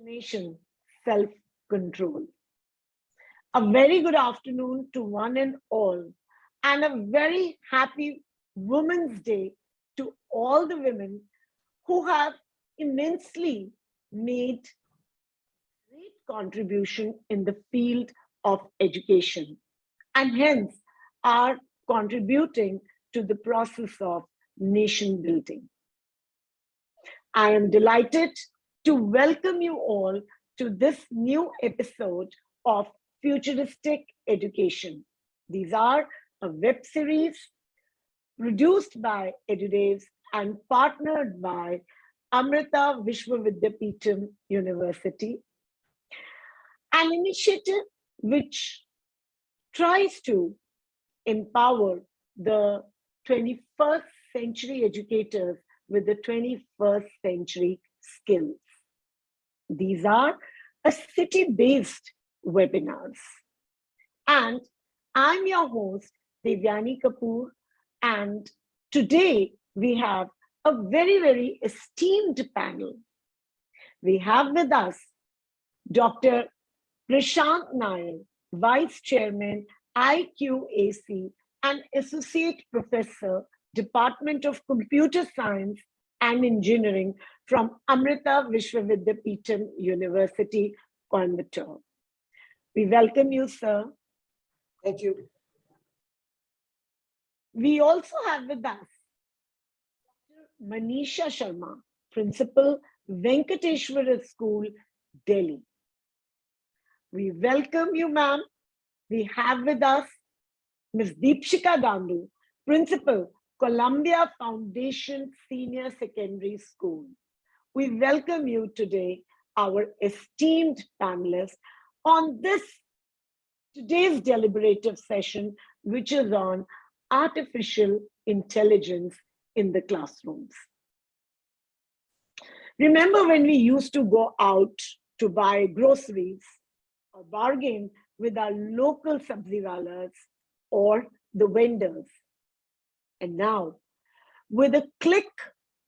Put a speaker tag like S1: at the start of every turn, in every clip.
S1: Determination, self-control. A very good afternoon to one and all, and a very happy Women's Day to all the women who have immensely made great contribution in the field of education and hence are contributing to the process of nation building. I am delighted to welcome you all to this new episode of Futuristic Education. These are a web series produced by Edudevs and partnered by Amrita Vishwavidyapeetham University, an initiative which tries to empower the 21st century educators with the 21st century skills. These are a city-based webinars. And I'm your host, Devyani Kapoor, and today we have a very, very esteemed panel. We have with us Dr. Prashant Nair, Vice Chairman, IQAC, and Associate Professor, Department of Computer Science and Engineering from Amrita Vishwavidyapeetham University, Coimbatore. We welcome you, sir.
S2: Thank you.
S1: We also have with us Dr. Manisha Sharma, Principal, Venkateshwara School, Delhi. We welcome you, ma'am. We have with us Ms. Deepshika Gandu, Principal, Columbia Foundation Senior Secondary School. We welcome you today, our esteemed panelists, on today's deliberative session, which is on artificial intelligence in the classrooms. Remember when we used to go out to buy groceries or bargain with our local sabziwalas or the vendors? And now, with a click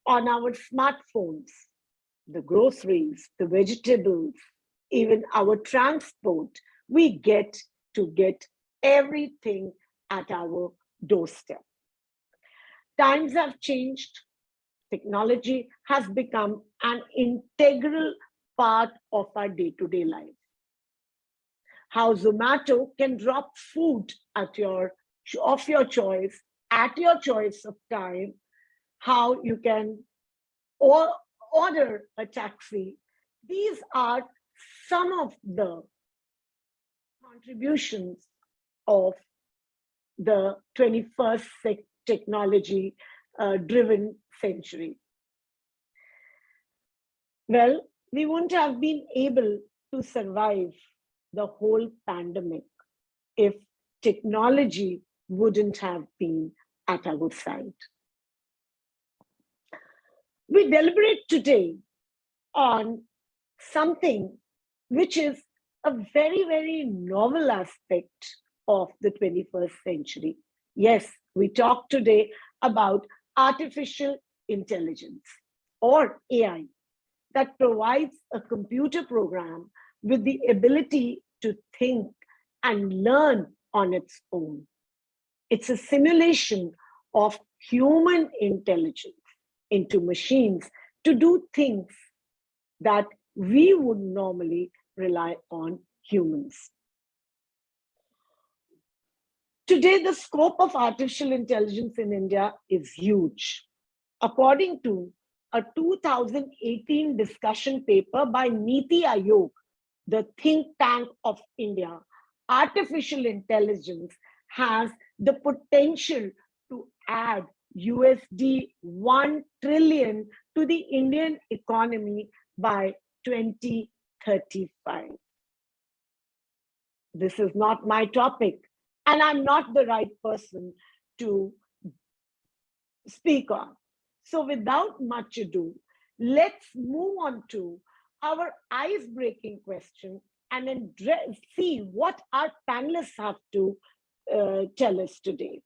S1: on our smartphones, the groceries, the vegetables, even our transport, we get everything at our doorstep. Times have changed. Technology has become an integral part of our day-to-day life. How Zomato can drop food of your choice at your choice of time, how you can order a taxi. These are some of the contributions of the 21st technology driven century. Well, we wouldn't have been able to survive the whole pandemic if technology wouldn't have been at our side. We deliberate today on something which is a very, very novel aspect of the 21st century. Yes, we talk today about artificial intelligence or AI that provides a computer program with the ability to think and learn on its own. It's a simulation of human intelligence into machines to do things that we would normally rely on humans. Today, the scope of artificial intelligence in India is huge. According to a 2018 discussion paper by Niti Aayog, the think tank of India, artificial intelligence has the potential to add USD 1 trillion to the Indian economy by 2035. This is not my topic, and I'm not the right person to speak on. So without much ado, let's move on to our ice-breaking question and see what our panelists have to tell us today.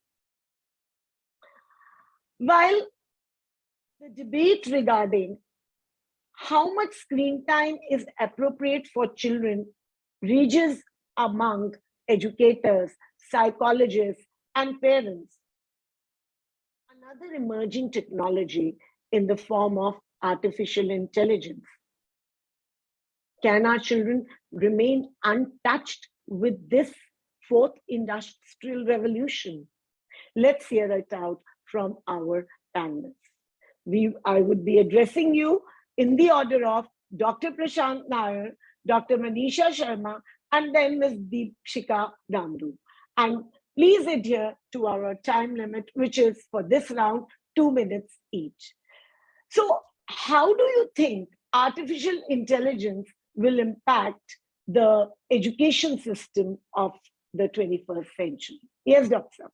S1: While the debate regarding how much screen time is appropriate for children ranges among educators, psychologists, and parents. Another emerging technology in the form of artificial intelligence. Can our children remain untouched with this fourth industrial revolution? Let's hear it out from our panelists. I would be addressing you in the order of Dr. Prashant Nair, Dr. Manisha Sharma, and then Ms. Deepshika Damru. And please adhere to our time limit, which is for this round 2 minutes each. So, how do you think artificial intelligence will impact the education system of the 21st century? Yes, Dr.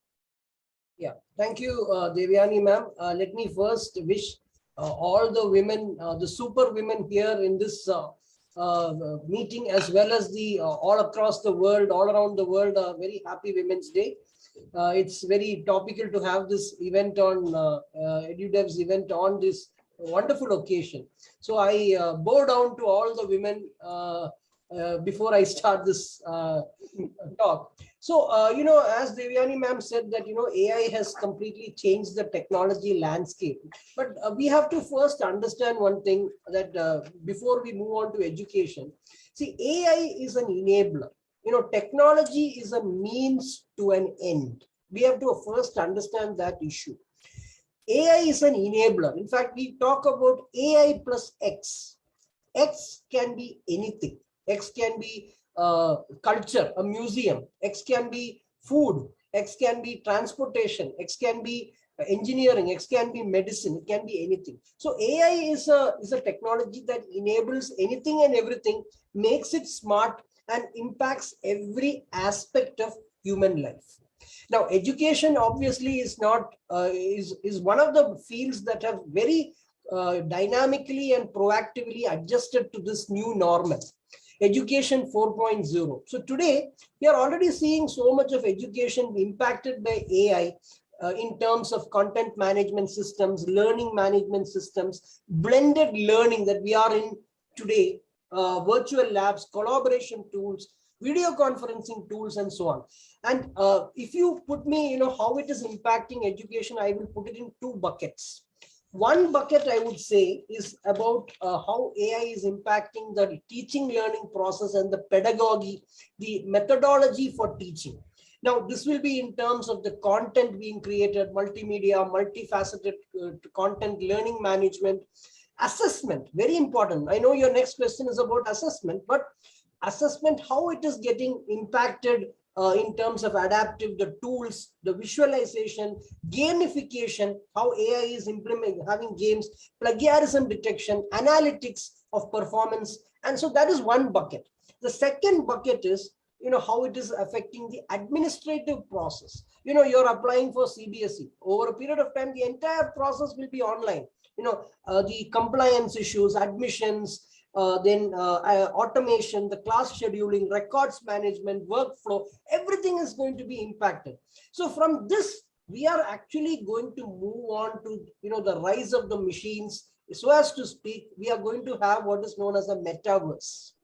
S2: Yeah, thank you, Devyani ma'am. Let me first wish all the women, the super women here in this meeting, as well as the all across the world, all around the world, a very happy Women's Day. It's very topical to have this event on Edudevs event on this wonderful occasion. So I bow down to all the women before I start this talk. So, as Devyani ma'am said that, AI has completely changed the technology landscape. But we have to first understand one thing that before we move on to education, see, AI is an enabler. Technology is a means to an end. We have to first understand that issue. AI is an enabler. In fact, we talk about AI plus X. X can be anything. X can be culture, a museum. X can be food. X can be transportation. X can be engineering. X can be medicine. It can be anything. So AI is a technology that enables anything and everything, makes it smart, and impacts every aspect of human life. Now, education obviously is not is one of the fields that have very dynamically and proactively adjusted to this new normal. Education 4.0. So today, we are already seeing so much of education impacted by AI in terms of content management systems, learning management systems, blended learning that we are in today, virtual labs, collaboration tools, video conferencing tools, and so on. And if you put me, how it is impacting education, I will put it in two buckets. One bucket, I would say, is about how AI is impacting the teaching learning process and the pedagogy, the methodology for teaching. Now, this will be in terms of the content being created, multimedia, multifaceted content, learning management, assessment, very important. I know your next question is about assessment, but assessment, how it is getting impacted in terms of adaptive, the tools, the visualization, gamification, how AI is implementing, having games, plagiarism detection, analytics of performance. And so that is one bucket. The second bucket is, how it is affecting the administrative process. You're applying for CBSE. Over a period of time, the entire process will be online. The compliance issues, admissions, then automation, the class scheduling, records management, workflow, everything is going to be impacted. So from this, we are actually going to move on to, the rise of the machines. So as to speak, we are going to have what is known as a metaverse.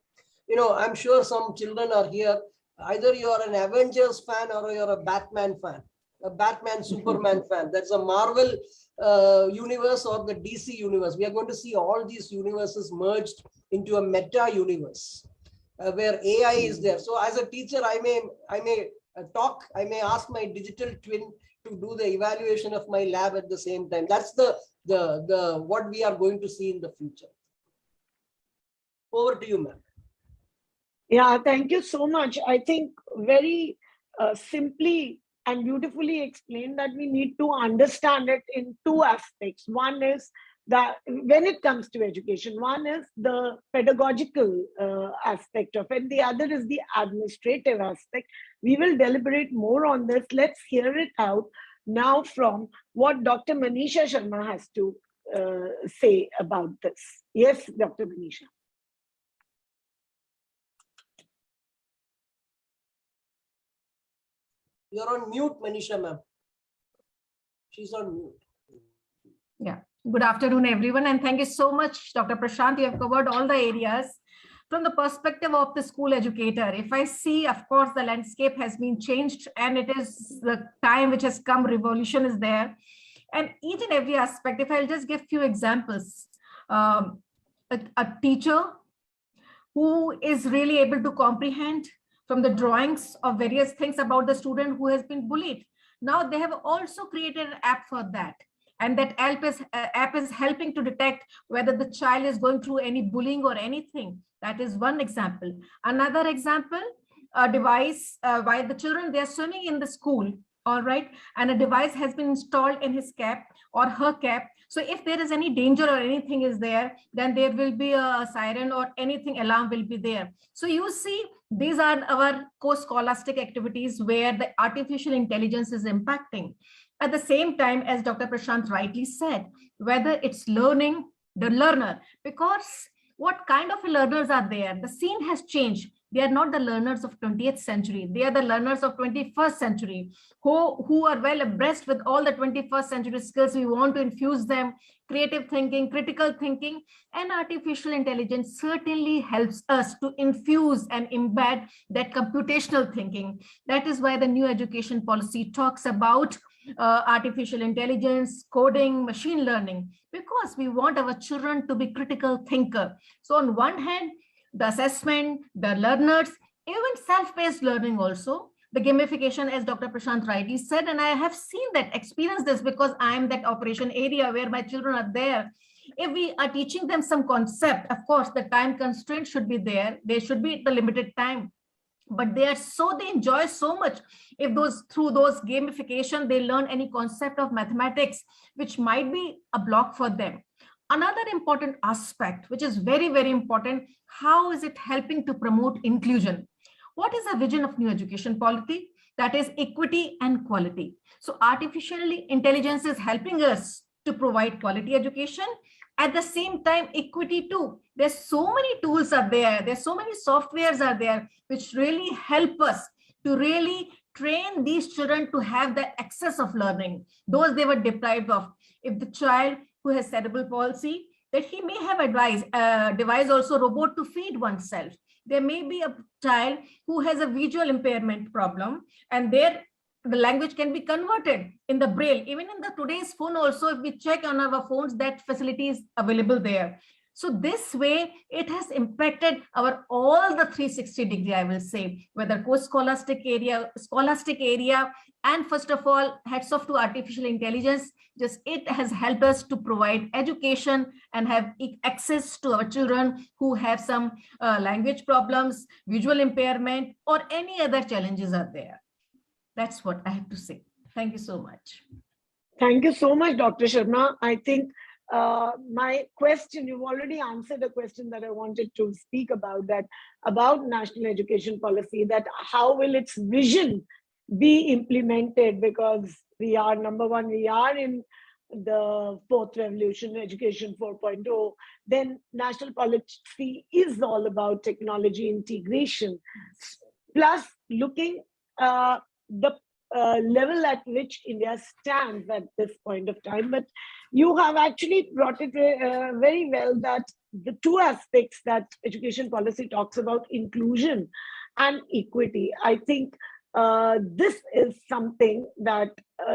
S2: I'm sure some children are here. Either you are an Avengers fan or you're a Batman fan, a Batman, Superman fan. That's a Marvel universe or the DC universe. We are going to see all these universes merged into a meta universe where AI is there. So as a teacher, I may ask my digital twin to do the evaluation of my lab at the same time. That's the what we are going to see in the future. Over to you, ma'am.
S1: Yeah, thank you so much. I think very simply and beautifully explained that we need to understand it in two aspects. One is that when it comes to education, one is the pedagogical aspect of it. The other is the administrative aspect. We will deliberate more on this. Let's hear it out now from what Dr. Manisha Sharma has to say about this. Yes, Dr. Manisha.
S2: You're on mute, Manisha, ma'am. She's on mute.
S3: Yeah. Good afternoon, everyone, and thank you so much, Dr. Prashant. You have covered all the areas. From the perspective of the school educator, if I see, of course, the landscape has been changed and it is the time which has come, revolution is there. And each and every aspect, if I'll just give few examples, a teacher who is really able to comprehend from the drawings of various things about the student who has been bullied. Now they have also created an app for that. And that app is helping to detect whether the child is going through any bullying or anything. That is one example. Another example, a device, while the children, they're swimming in the school, all right, and a device has been installed in his cap or her cap. So if there is any danger or anything is there, then there will be a siren or anything alarm will be there. So you see, these are our co-scholastic activities where the artificial intelligence is impacting. At the same time, as Dr. Prashant rightly said, whether it's learning, the learner, because what kind of learners are there? The scene has changed. They are not the learners of 20th century. They are the learners of 21st century who are well abreast with all the 21st century skills. We want to infuse them, creative thinking, critical thinking, and artificial intelligence certainly helps us to infuse and embed that computational thinking. That is why the new education policy talks about artificial intelligence, coding, machine learning, because we want our children to be critical thinker. So on one hand, the assessment, the learners, even self-paced learning also, the gamification, as Dr. Prashant rightly said, and I have seen that, experienced this because I am that operation area where my children are there. If we are teaching them some concept, of course, the time constraint should be there. There should be the limited time, but they enjoy so much if through those gamification they learn any concept of mathematics which might be a block for them. Another important aspect, which is very, very important, how is it helping to promote inclusion? What is the vision of new education policy? That is equity and quality. So artificial intelligence is helping us to provide quality education. At the same time, equity too. There's so many tools are there. There's so many softwares are there, which really help us to really train these children to have the access of learning, those they were deprived of. If the child who has cerebral palsy, that he may have device also robot to feed oneself. There may be a child who has a visual impairment problem, and there the language can be converted in the braille. Even in the today's phone also, if we check on our phones, that facility is available there. So this way, it has impacted our all the 360 degree, I will say, whether scholastic area, and first of all, hats off to artificial intelligence. Just it has helped us to provide education and have access to our children who have some language problems, visual impairment, or any other challenges are there. That's what I have to say. Thank you so much.
S1: Thank you so much, Dr. Sharma. I think my question, you've already answered a question that I wanted to speak about, that about national education policy, that how will its vision be implemented, because we are, number one, we are in the fourth revolution, education 4.0. Then national policy is all about technology integration, plus looking the level at which India stands at this point of time. But you have actually brought it very well, that the two aspects that education policy talks about, inclusion and equity. I think this is something that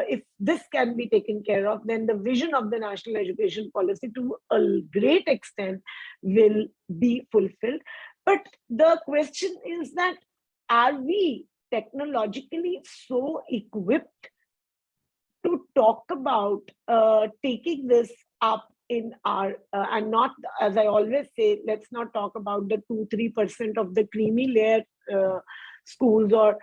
S1: if this can be taken care of, then the vision of the national education policy to a great extent will be fulfilled. But the question is that, are we technologically so equipped to talk about taking this up in our, and not, as I always say, let's not talk about the 2-3% of the creamy layer schools, or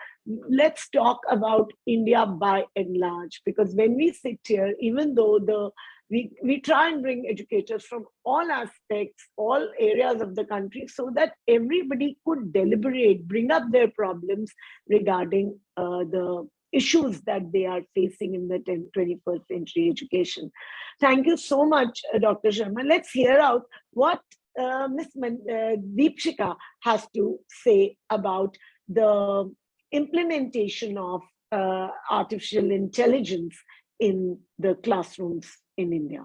S1: let's talk about India by and large. Because when we sit here, even though we try and bring educators from all aspects, all areas of the country, so that everybody could deliberate, bring up their problems regarding the issues that they are facing in the 21st century education. Thank you so much, Dr. Sharma. Let's hear out what Ms. Deepshika has to say about the implementation of artificial intelligence in the classrooms in India.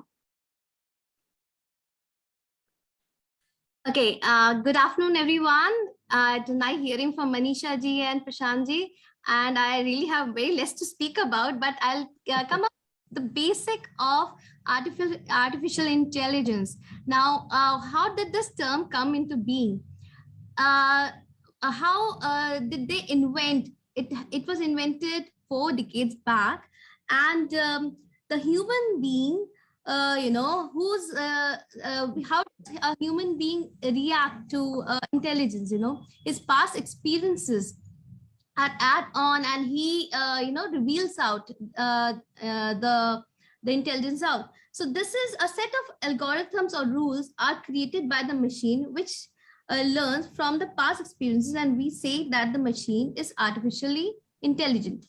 S4: Okay, good afternoon, everyone. Tonight hearing from Manisha ji and Prashant ji, and I really have very less to speak about, but I'll come up with the basic of artificial intelligence. Now, how did this term come into being? How did they invent it? It was invented 4 decades back, and the human being, how does a human being react to intelligence? His past experiences add on, and he reveals out the intelligence out. So this is a set of algorithms or rules are created by the machine, which learns from the past experiences, and we say that the machine is artificially intelligent.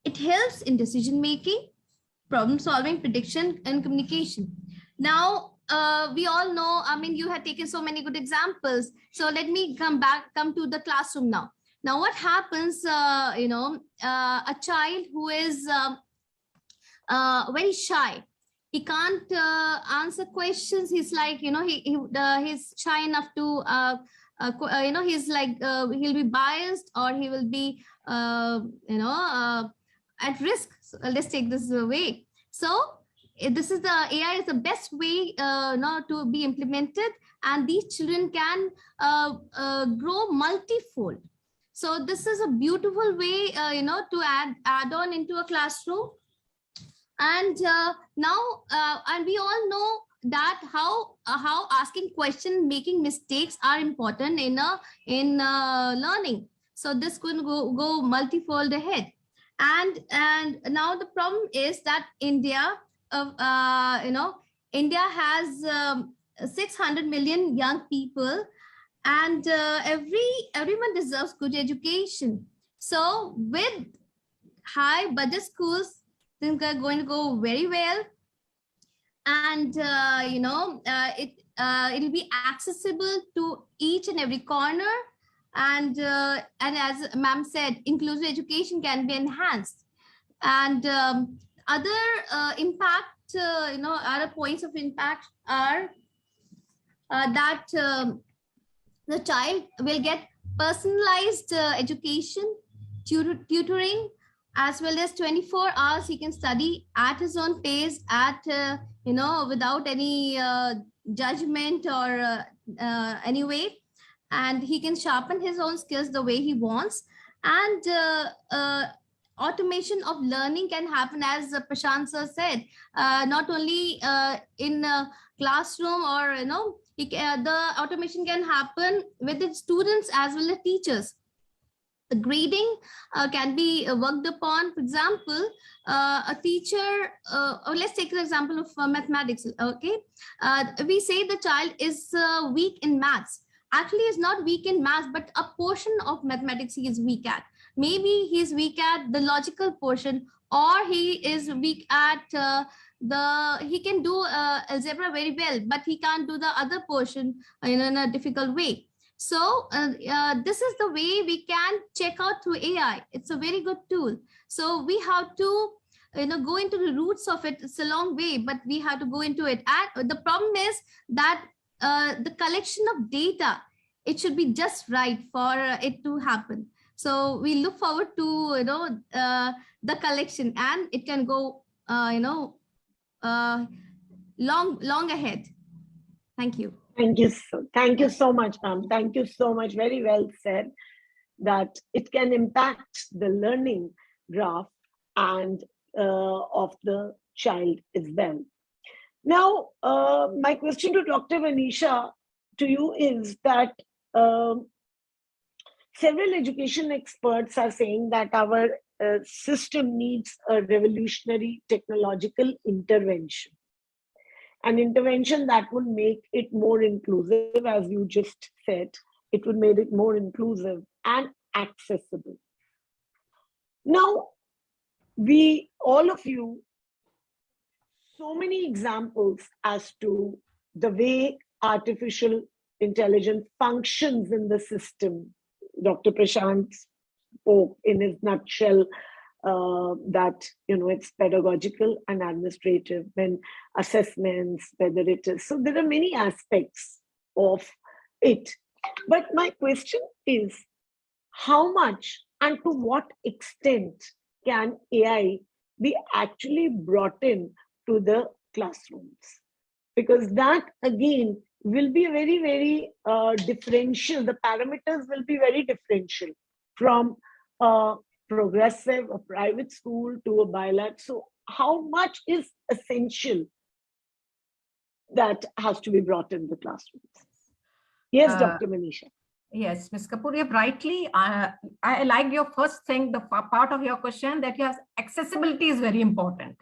S4: It helps in decision making, problem solving, prediction, and communication. Now, we all know, I mean, you had taken so many good examples. So let me come to the classroom now. Now, what happens, a child who is very shy, he can't answer questions. He's like, he's shy enough to, he's like, he'll be biased, or he will be, at risk. So let's take this away. So this is the AI is the best way to be implemented, and these children can grow multifold. So this is a beautiful way, to add on into a classroom. And now, and we all know that how asking question, making mistakes are important in learning. So this could go multifold ahead. And now the problem is that India has 600 million young people, and everyone deserves good education. So with high budget schools, things are going to go very well, and it'll be accessible to each and every corner. And as ma'am said, inclusive education can be enhanced. And other impact, other points of impact are that the child will get personalized education, tutoring, as well as 24 hours he can study at his own pace, without any judgment or any way. And he can sharpen his own skills the way he wants. And automation of learning can happen, as Prashant sir said, not only in a classroom, or the automation can happen with the students as well as teachers. The grading can be worked upon. For example, a teacher, or let's take the example of mathematics. Okay, we say the child is weak in maths. Actually, is not weak in maths, but a portion of mathematics he is weak at. Maybe he's weak at the logical portion, or he is weak at he can do algebra very well, but he can't do the other portion in a difficult way. So this is the way we can check out through AI. It's a very good tool. So we have to go into the roots of it. It's a long way, but we have to go into it. And the problem is that the collection of data, it should be just right for it to happen. So we look forward to the collection, and it can go long ahead. Thank you.
S1: Thank you so much, ma'am. Thank you so much. Very well said, that it can impact the learning graph and of the child as well. Now, my question to Dr. Manisha, to you, is that several education experts are saying that our system needs a revolutionary technological intervention. An intervention that would make it more inclusive, as you just said. It would make it more inclusive and accessible. Now, all of you, so many examples as to the way artificial intelligence functions in the system. Dr. Prashant spoke in his nutshell that it's pedagogical and administrative, when assessments, whether it is. So there are many aspects of it. But my question is, how much and to what extent can AI be actually brought in to the classrooms? Because that again will be very, very differential. The parameters will be very differential from a progressive, a private school to a bilat. So how much is essential that has to be brought in the classrooms? Yes, Dr. Manisha.
S3: Yes, Ms. Kapoor, you've rightly, I like your first thing, the part of your question that yes, accessibility is very important.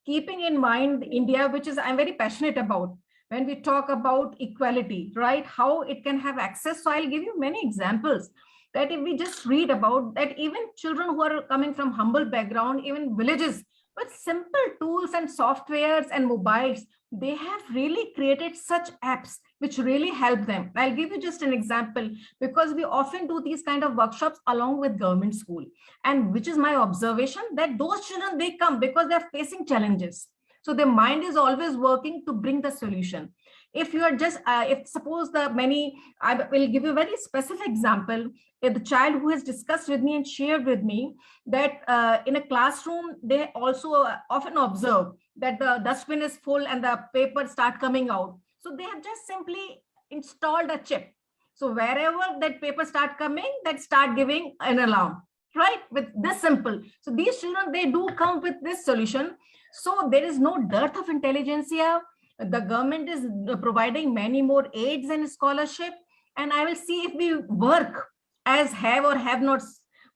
S3: Keeping in mind India, which is I'm very passionate about, when we talk about equality, right? How it can have access. So I'll give you many examples that if we just read about that, even children who are coming from humble background, even villages, with simple tools and softwares and mobiles, they have really created such apps which really help them. I'll give you just an example, because we often do these kind of workshops along with government school, and which is my observation that those children, they come because they're facing challenges. So their mind is always working to bring the solution. If you are just, if suppose the many, I will give you a very specific example. If the child who has discussed with me and shared with me that in a classroom, they also often observe that the dustbin is full and the papers start coming out. So they have just simply installed a chip. So wherever that paper start coming, that start giving an alarm, right? With this simple. So these children, they do come with this solution. So there is no dearth of intelligence here. The government is providing many more aids and scholarship. And I will see if we work as have or have not,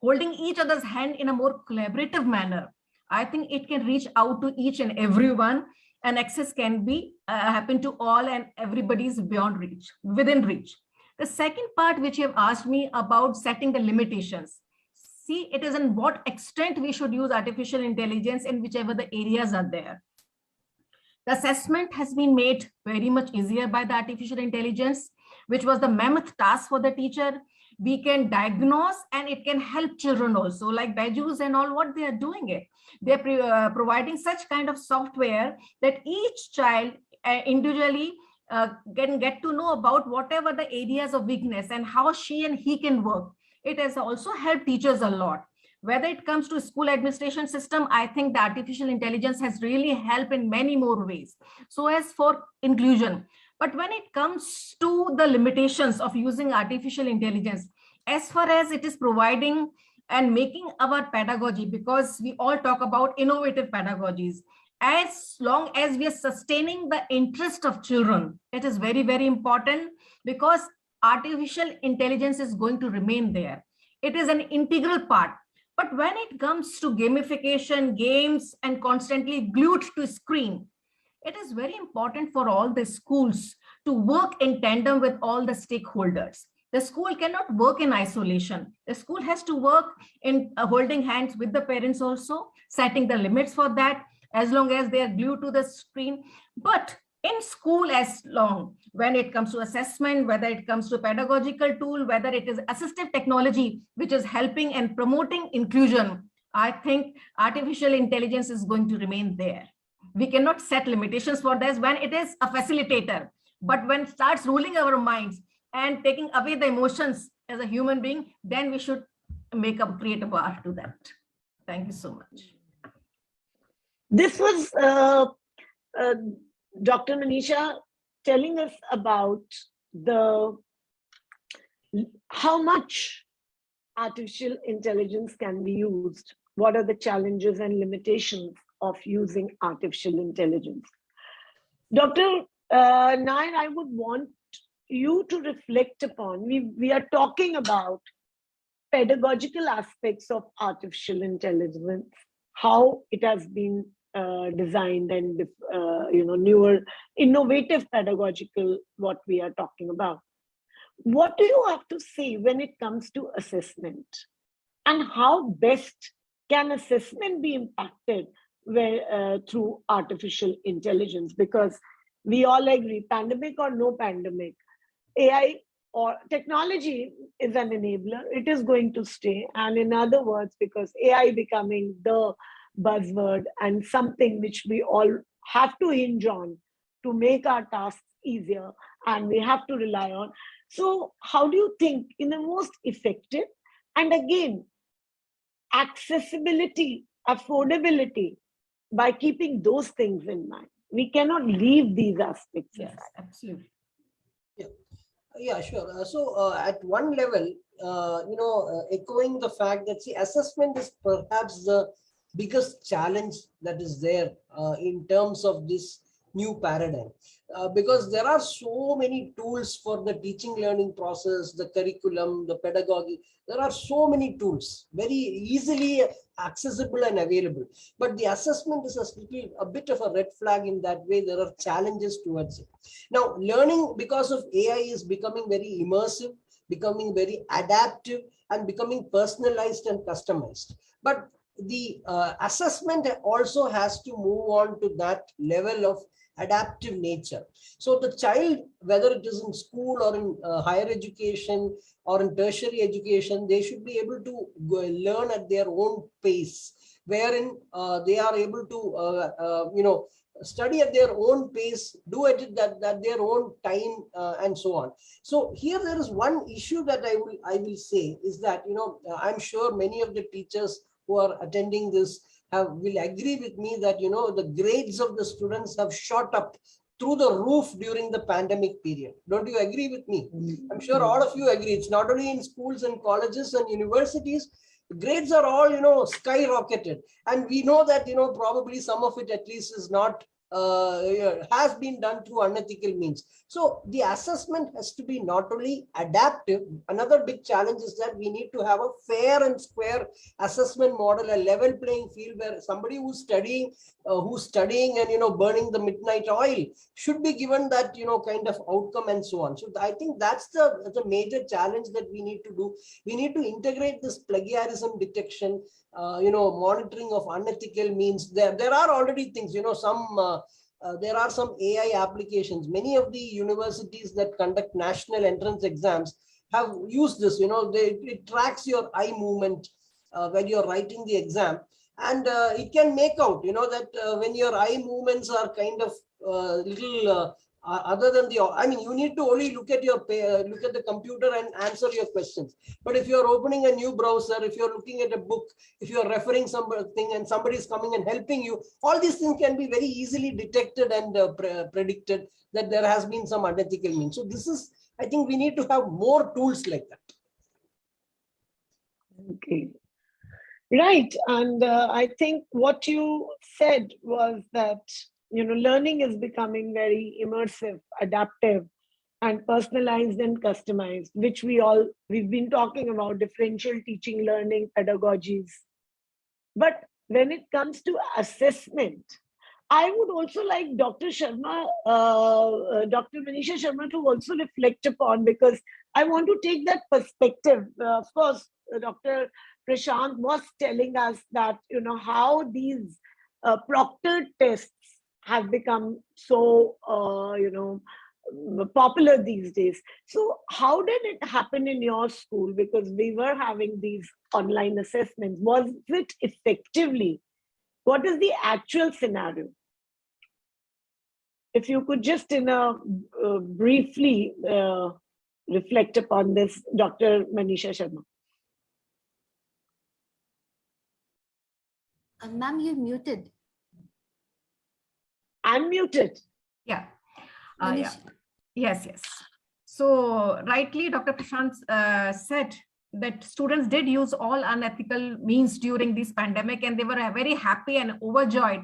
S3: holding each other's hand in a more collaborative manner, I think it can reach out to each and everyone, and access can be happen to all, and everybody's beyond reach, within reach. The second part which you have asked me about setting the limitations. See, it is in what extent we should use artificial intelligence in whichever the areas are there. The assessment has been made very much easier by the artificial intelligence, which was the mammoth task for the teacher. We can diagnose, and it can help children also, like Bajus and all, what they are doing it. They're providing such kind of software that each child individually can get to know about whatever the areas of weakness and how she and he can work. It has also helped teachers a lot. Whether it comes to school administration system, I think the artificial intelligence has really helped in many more ways. So as for inclusion, but when it comes to the limitations of using artificial intelligence, as far as it is providing and making our pedagogy, because we all talk about innovative pedagogies, as long as we are sustaining the interest of children, it is very, very important, because artificial intelligence is going to remain there. It is an integral part. But when it comes to gamification, games, and constantly glued to screen, it is very important for all the schools to work in tandem with all the stakeholders. The school cannot work in isolation. The school has to work in holding hands with the parents also, setting the limits for that, as long as they are glued to the screen. But in school, as long, when it comes to assessment, whether it comes to pedagogical tool, whether it is assistive technology, which is helping and promoting inclusion, I think artificial intelligence is going to remain there. We cannot set limitations for this when it is a facilitator, but when it starts ruling our minds and taking away the emotions as a human being, then we should create a bar to that. Thank you so much.
S1: This was Dr. Manisha telling us about how much artificial intelligence can be used. What are the challenges and limitations of using artificial intelligence? Dr. Nair, I would want you to reflect upon, we are talking about pedagogical aspects of artificial intelligence, how it has been designed, and newer innovative pedagogical, what we are talking about. What do you have to say when it comes to assessment, and how best can assessment be impacted through artificial intelligence? Because we all agree, pandemic or no pandemic, AI or technology is an enabler. It is going to stay. And in other words, because AI becoming the buzzword and something which we all have to hinge on to make our tasks easier and we have to rely on. So how do you think in the most effective, and again, accessibility, affordability, by keeping those things in mind? We cannot leave these aspects
S3: Yes,
S1: aside.
S3: absolutely.
S2: Yeah, sure. At one level, echoing the fact that, see, assessment is perhaps the biggest challenge that is there in terms of this new paradigm, because there are so many tools for the teaching learning process, the curriculum, the pedagogy. There are so many tools very easily accessible and available, but the assessment is a bit of a red flag. In that way, there are challenges towards it. Now, learning because of AI is becoming very immersive, becoming very adaptive, and becoming personalized and customized. But the assessment also has to move on to that level of adaptive nature. So the child, whether it is in school or in higher education or in tertiary education, they should be able to learn at their own pace, wherein they are able to study at their own pace, do it at their own time, and so on. So here there is one issue that I will say is that, I'm sure many of the teachers who are attending this will agree with me that, the grades of the students have shot up through the roof during the pandemic period. Don't you agree with me? I'm sure all of you agree. It's not only in schools and colleges and universities. Grades are all, skyrocketed. And we know that, probably some of it at least is not, has been done through unethical means. So the assessment has to be not only adaptive. Another big challenge is that we need to have a fair and square assessment model, a level playing field where somebody who's studying and, burning the midnight oil should be given that, kind of outcome and so on. So I think that's the major challenge that we need to do. We need to integrate this plagiarism detection, monitoring of unethical means. There are already things, there are some AI applications. Many of the universities that conduct national entrance exams have used this. It tracks your eye movement when you're writing the exam, and it can make out, that when your eye movements are kind of little other than you need to only look at the computer and answer your questions. But if you're opening a new browser, if you're looking at a book, if you're referring something and somebody is coming and helping you, all these things can be very easily detected and predicted that there has been some unethical means. So I think we need to have more tools like that.
S1: Okay. Right. And I think what you said was that, learning is becoming very immersive, adaptive, and personalized and customized, which we've been talking about differential teaching, learning, pedagogies. But when it comes to assessment, I would also like Dr. Sharma, Dr. Manisha Sharma to also reflect upon, because I want to take that perspective. Of course, Dr. Prashant was telling us that, how these proctored tests have become so, popular these days. So how did it happen in your school? Because we were having these online assessments. Was it effectively? What is the actual scenario? If you could just briefly reflect upon this, Dr. Manisha Sharma.
S4: Ma'am, you're muted.
S1: I'm muted.
S3: Yeah. Yeah. Yes. So rightly, Dr. Prashant said that students did use all unethical means during this pandemic, and they were very happy and overjoyed.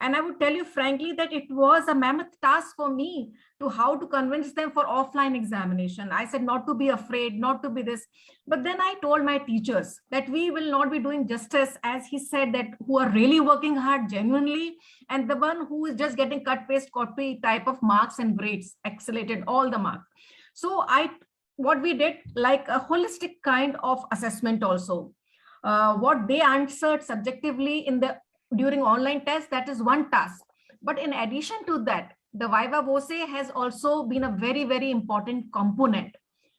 S3: And I would tell you frankly that it was a mammoth task for me to how to convince them for offline examination. I said not to be afraid, not to be this. But then I told my teachers that we will not be doing justice, as he said, that who are really working hard genuinely, and the one who is just getting cut, paste, copy type of marks and grades, accelerated all the marks. So what we did, like a holistic kind of assessment also. What they answered subjectively during online tests, that is one task. But in addition to that, the Viva Voce has also been a very, very important component,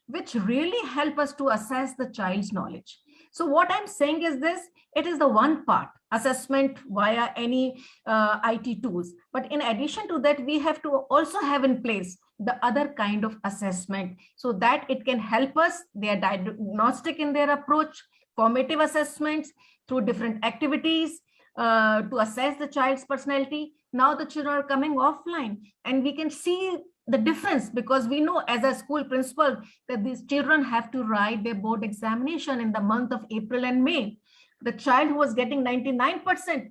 S3: which really help us to assess the child's knowledge. So what I'm saying is this, it is the one part, assessment via any IT tools. But in addition to that, we have to also have in place the other kind of assessment so that it can help us. They are diagnostic in their approach, formative assessments through different activities to assess the child's personality. Now the children are coming offline and we can see the difference, because we know as a school principal that these children have to write their board examination in the month of April and May. The child who was getting 99%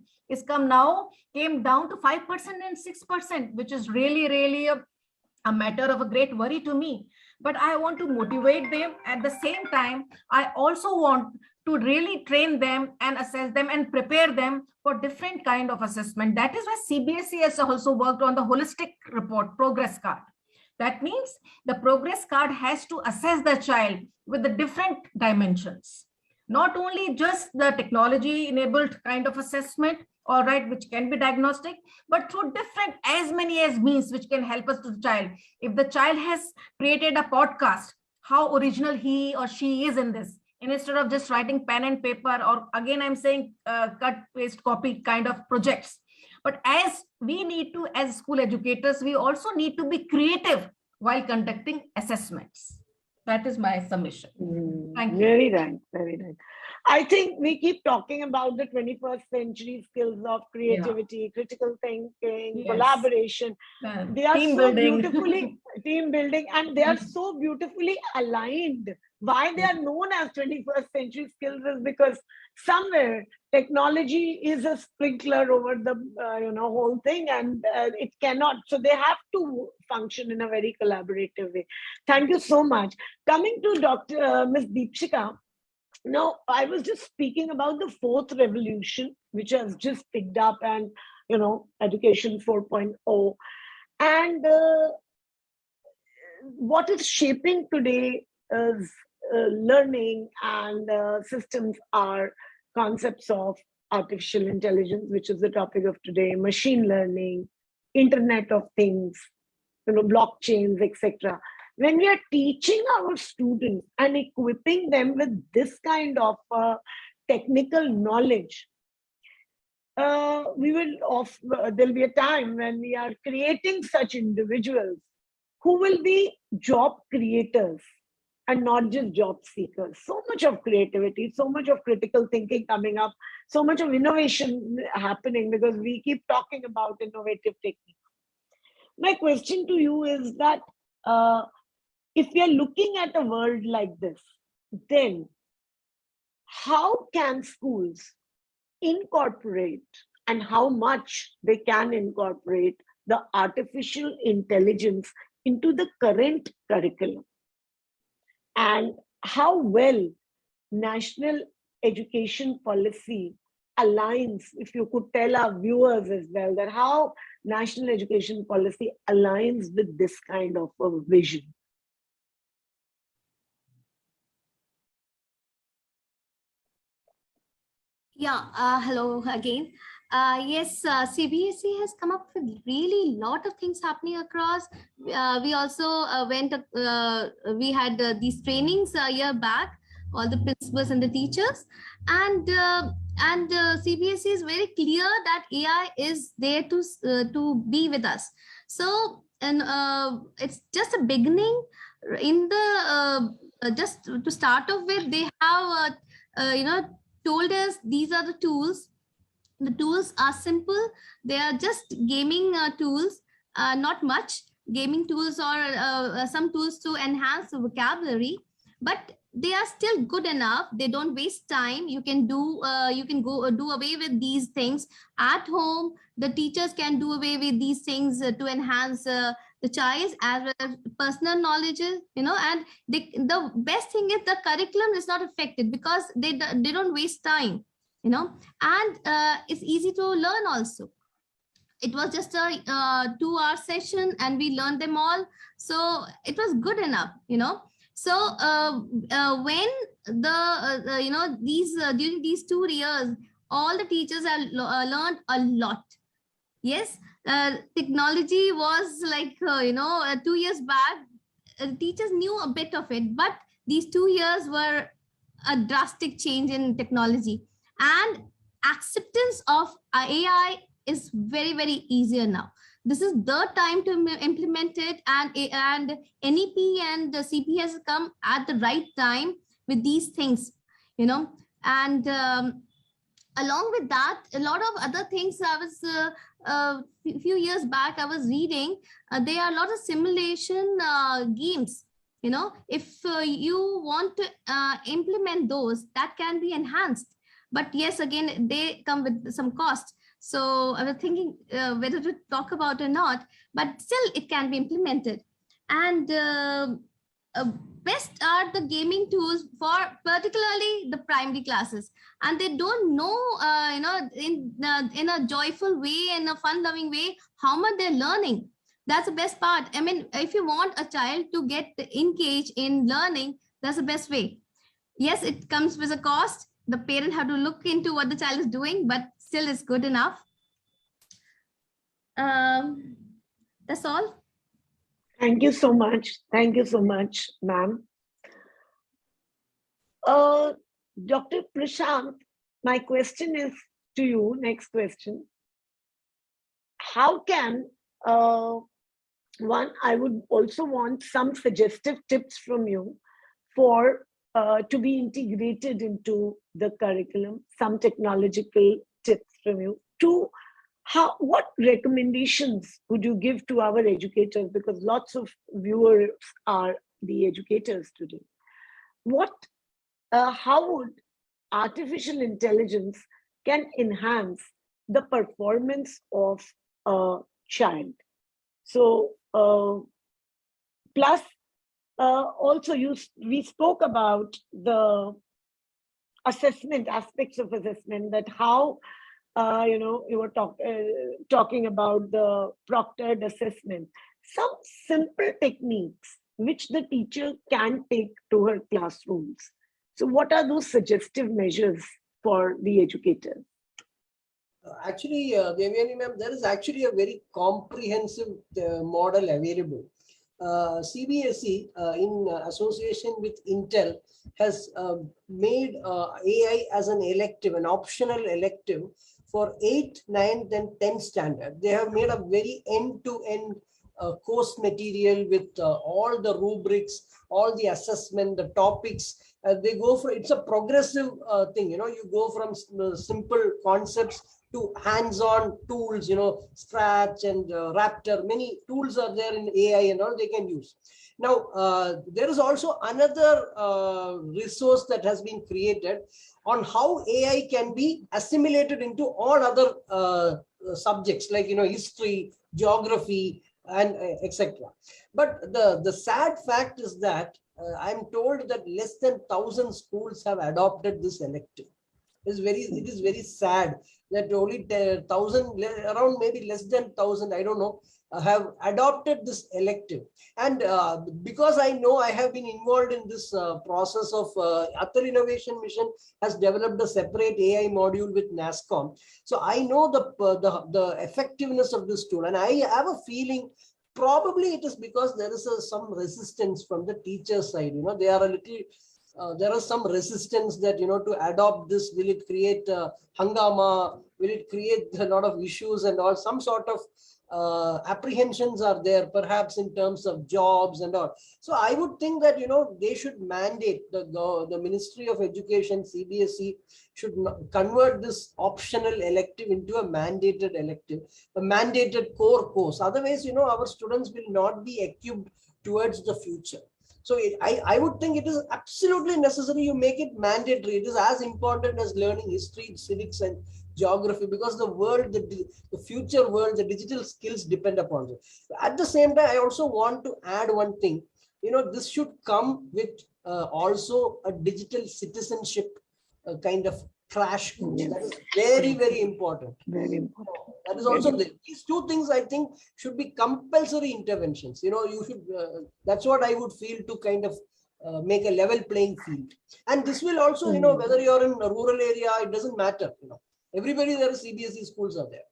S3: came down to 5% and 6%, which is really a matter of a great worry to me. But I want to motivate them. At the same time, I also want to really train them and assess them and prepare them for different kind of assessment. That is why CBSE has also worked on the holistic report progress card. That means the progress card has to assess the child with the different dimensions, not only just the technology enabled kind of assessment, all right, which can be diagnostic, but through different as many as means which can help us to the child. If the child has created a podcast, how original he or she is in this, and instead of just writing pen and paper, or again I'm saying cut paste copy kind of projects. But as we need to, as school educators, we also need to be creative while conducting assessments. That is my submission. Thank you.
S1: Very right, very right. I think we keep talking about the 21st century skills of creativity, critical thinking, collaboration. They are
S3: team
S1: so
S3: building.
S1: beautifully team building, and they are so beautifully aligned. Why they are known as 21st century skills is because somewhere technology is a sprinkler over the whole thing, and it cannot. So they have to function in a very collaborative way. Thank you so much. Coming to Dr. Ms. Deepshika. Now, I was just speaking about the fourth revolution, which has just picked up, and education 4.0, and what is shaping today is learning and systems are concepts of artificial intelligence, which is the topic of today, machine learning, Internet of Things, blockchains, etc. When we are teaching our students and equipping them with this kind of technical knowledge, there'll be a time when we are creating such individuals who will be job creators and not just job seekers. So much of creativity, so much of critical thinking coming up, so much of innovation happening, because we keep talking about innovative techniques. My question to you is that if we are looking at a world like this, then how can schools incorporate, and how much they can incorporate, the artificial intelligence into the current curriculum? And how well national education policy aligns, if you could tell our viewers as well, that how national education policy aligns with this kind of a vision?
S4: Yeah, hello again. Yes, CBSE has come up with really lot of things happening across. We also we had these trainings a year back, all the principals and the teachers, and CBSE is very clear that AI is there to be with us. So, and it's just a beginning. In the just to start off with, they have told us these are the tools. The tools are simple. They are just gaming tools, not much gaming tools, or some tools to enhance the vocabulary, but they are still good enough. They don't waste time. You can go do away with these things at home. The teachers can do away with these things to enhance the child's as well as personal knowledge, and the best thing is the curriculum is not affected because they don't waste time, and it's easy to learn also. It was just a 2-hour session and we learned them all. So it was good enough, So when during these 2 years, all the teachers have learned a lot. Yes, technology was like, 2 years back, teachers knew a bit of it, but these 2 years were a drastic change in technology, and acceptance of AI is very, very easier now. this is the time to implement it, and NEP and the CP has come at the right time with these things, you know. And along with that, a lot of other things. I was a few years back, I was reading, there are a lot of simulation games, you know. If you want to implement those, that can be enhanced. But yes, again, they come with some cost. So I was thinking whether to talk about or not, but still it can be implemented. And best are the gaming tools for particularly the primary classes, and they don't know, you know, in a joyful way, in a fun-loving way, how much they're learning. That's the best part. I mean, if you want a child to get engaged in learning, that's the best way. Yes, it comes with a cost. The parent have to look into what the child is doing, but still it's good enough. That's all.
S1: Thank you so much. Thank you so much, ma'am. Dr. Prashant, my question is to you, next question. How can I would also want some suggestive tips from you for to be integrated into the curriculum, some technological tips from you. Two, what recommendations would you give to our educators? Because lots of viewers are the educators today. How would artificial intelligence can enhance the performance of a child? So, plus, also we spoke about the assessment, aspects of assessment, that how, you were talking about the proctored assessment. Some simple techniques which the teacher can take to her classrooms. So what are those suggestive measures for the educator?
S2: Actually, Devyani ma'am, there is actually a very comprehensive model available. CBSE, in association with Intel, has made AI as an elective, an optional elective for 8th, 9th, and 10th standard. They have made a very end-to-end course material with all the rubrics, all the assessment, the topics. They go for, it's a progressive thing, you know, you go from simple concepts to hands-on tools, you know, Scratch and Raptor. Many tools are there in AI and all they can use. Now, there is also another resource that has been created on how AI can be assimilated into all other subjects like, you know, history, geography, and etc. But the sad fact is that I'm told that less than 1,000 schools have adopted this elective. It is very sad that only 1,000, around maybe less than 1,000, I don't know, have adopted this elective. And because I know, I have been involved in this process of Atal Innovation Mission has developed a separate AI module with NASCOM. So I know the effectiveness of this tool, and I have a feeling probably it is because there is some resistance from the teacher side. You know, they are a little, there is some resistance that, you know, to adopt this, will it create hangama, will it create a lot of issues and all, some sort of apprehensions are there, perhaps in terms of jobs and all. So I would think that, you know, they should mandate, the Ministry of Education, CBSE, should convert this optional elective into a mandated elective, a mandated core course. Otherwise, you know, our students will not be equipped towards the future. So I would think it is absolutely necessary you make it mandatory. It is as important as learning history, civics, and geography, because the world, the future world, the digital skills depend upon it. At the same time, I also want to add one thing. You know, this should come with also a digital citizenship kind of crash course. Yes. That is very, very important.
S1: Very important.
S2: That is also these two things, I think, should be compulsory interventions. You know, you should, that's what I would feel, to kind of make a level playing field. And this will also, you know, whether you're in a rural area, it doesn't matter, you know. Everybody there is CBSE schools are there.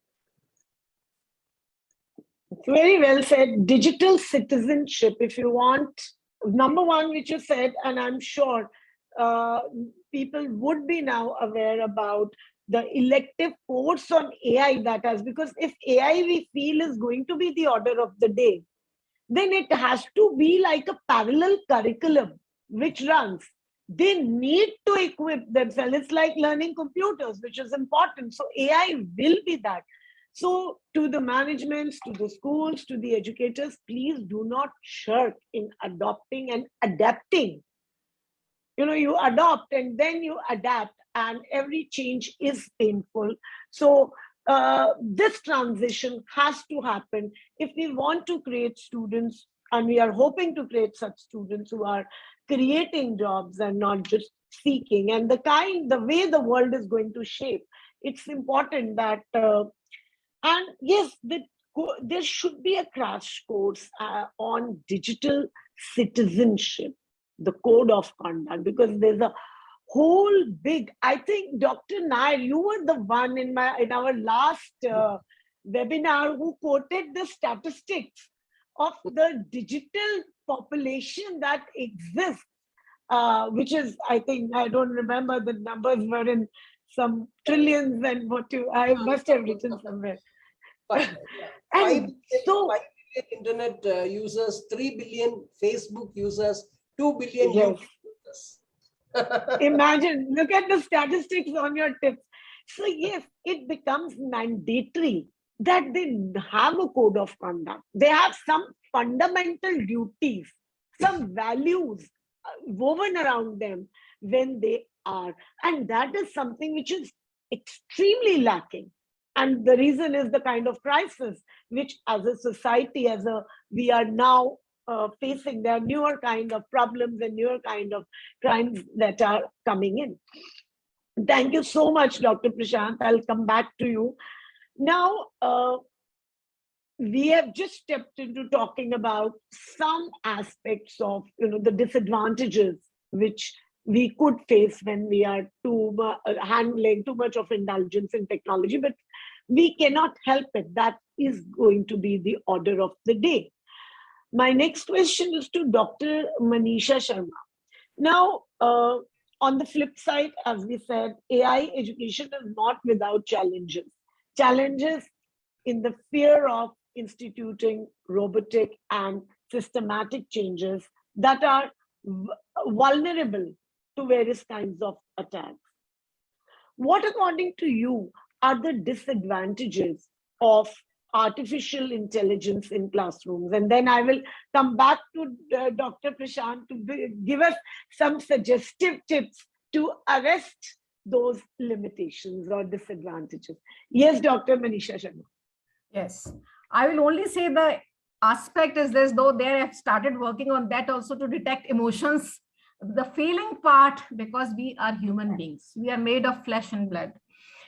S1: Very well said. Digital citizenship, if you want, number one, which you said, and I'm sure people would be now aware about the elective course on AI that has, because if AI we feel is going to be the order of the day, then it has to be like a parallel curriculum which runs. They need to equip themselves. It's like learning computers, which is important. So AI will be that. So to the managements, to the schools, to the educators, please do not shirk in adopting and adapting. You adopt and then you adapt, and every change is painful. So this transition has to happen if we want to create students, and we are hoping to create such students who are creating jobs and not just seeking. And the way the world is going to shape, it's important that and yes, there should be a crash course on digital citizenship, the code of conduct, because there's a whole big, I think Dr. Nair, you were the one in our last webinar who quoted the statistics of the digital population that exists, which is, I think, I don't remember the numbers, were in some trillions and I must have written somewhere.
S2: 5
S1: And so,
S2: billion internet users, 3 billion Facebook users, 2 billion
S1: yes.
S2: YouTube users.
S1: Imagine, look at the statistics on your tips. So yes, it becomes mandatory that they have a code of conduct. They have some fundamental duties, some values woven around them when they are. And that is something which is extremely lacking. And the reason is the kind of crisis which as a society, we are now facing. There are newer kind of problems and newer kind of crimes that are coming in. Thank you so much, Dr. Prashant. I'll come back to you. Now, we have just stepped into talking about some aspects of the disadvantages which we could face when we are handling too much of indulgence in technology, but we cannot help it. That is going to be the order of the day. My next question is to Dr. Manisha Sharma. Now, on the flip side, as we said, AI education is not without challenges. Challenges in the fear of instituting robotic and systematic changes that are vulnerable to various kinds of attacks. What, according to you, are the disadvantages of artificial intelligence in classrooms? And then I will come back to Dr. Prashant to give us some suggestive tips to arrest those limitations or disadvantages. Yes, Dr. Manisha Sharma.
S3: Yes, I will only say the aspect is this, though they have started working on that also to detect emotions, the feeling part, because we are human beings. We are made of flesh and blood.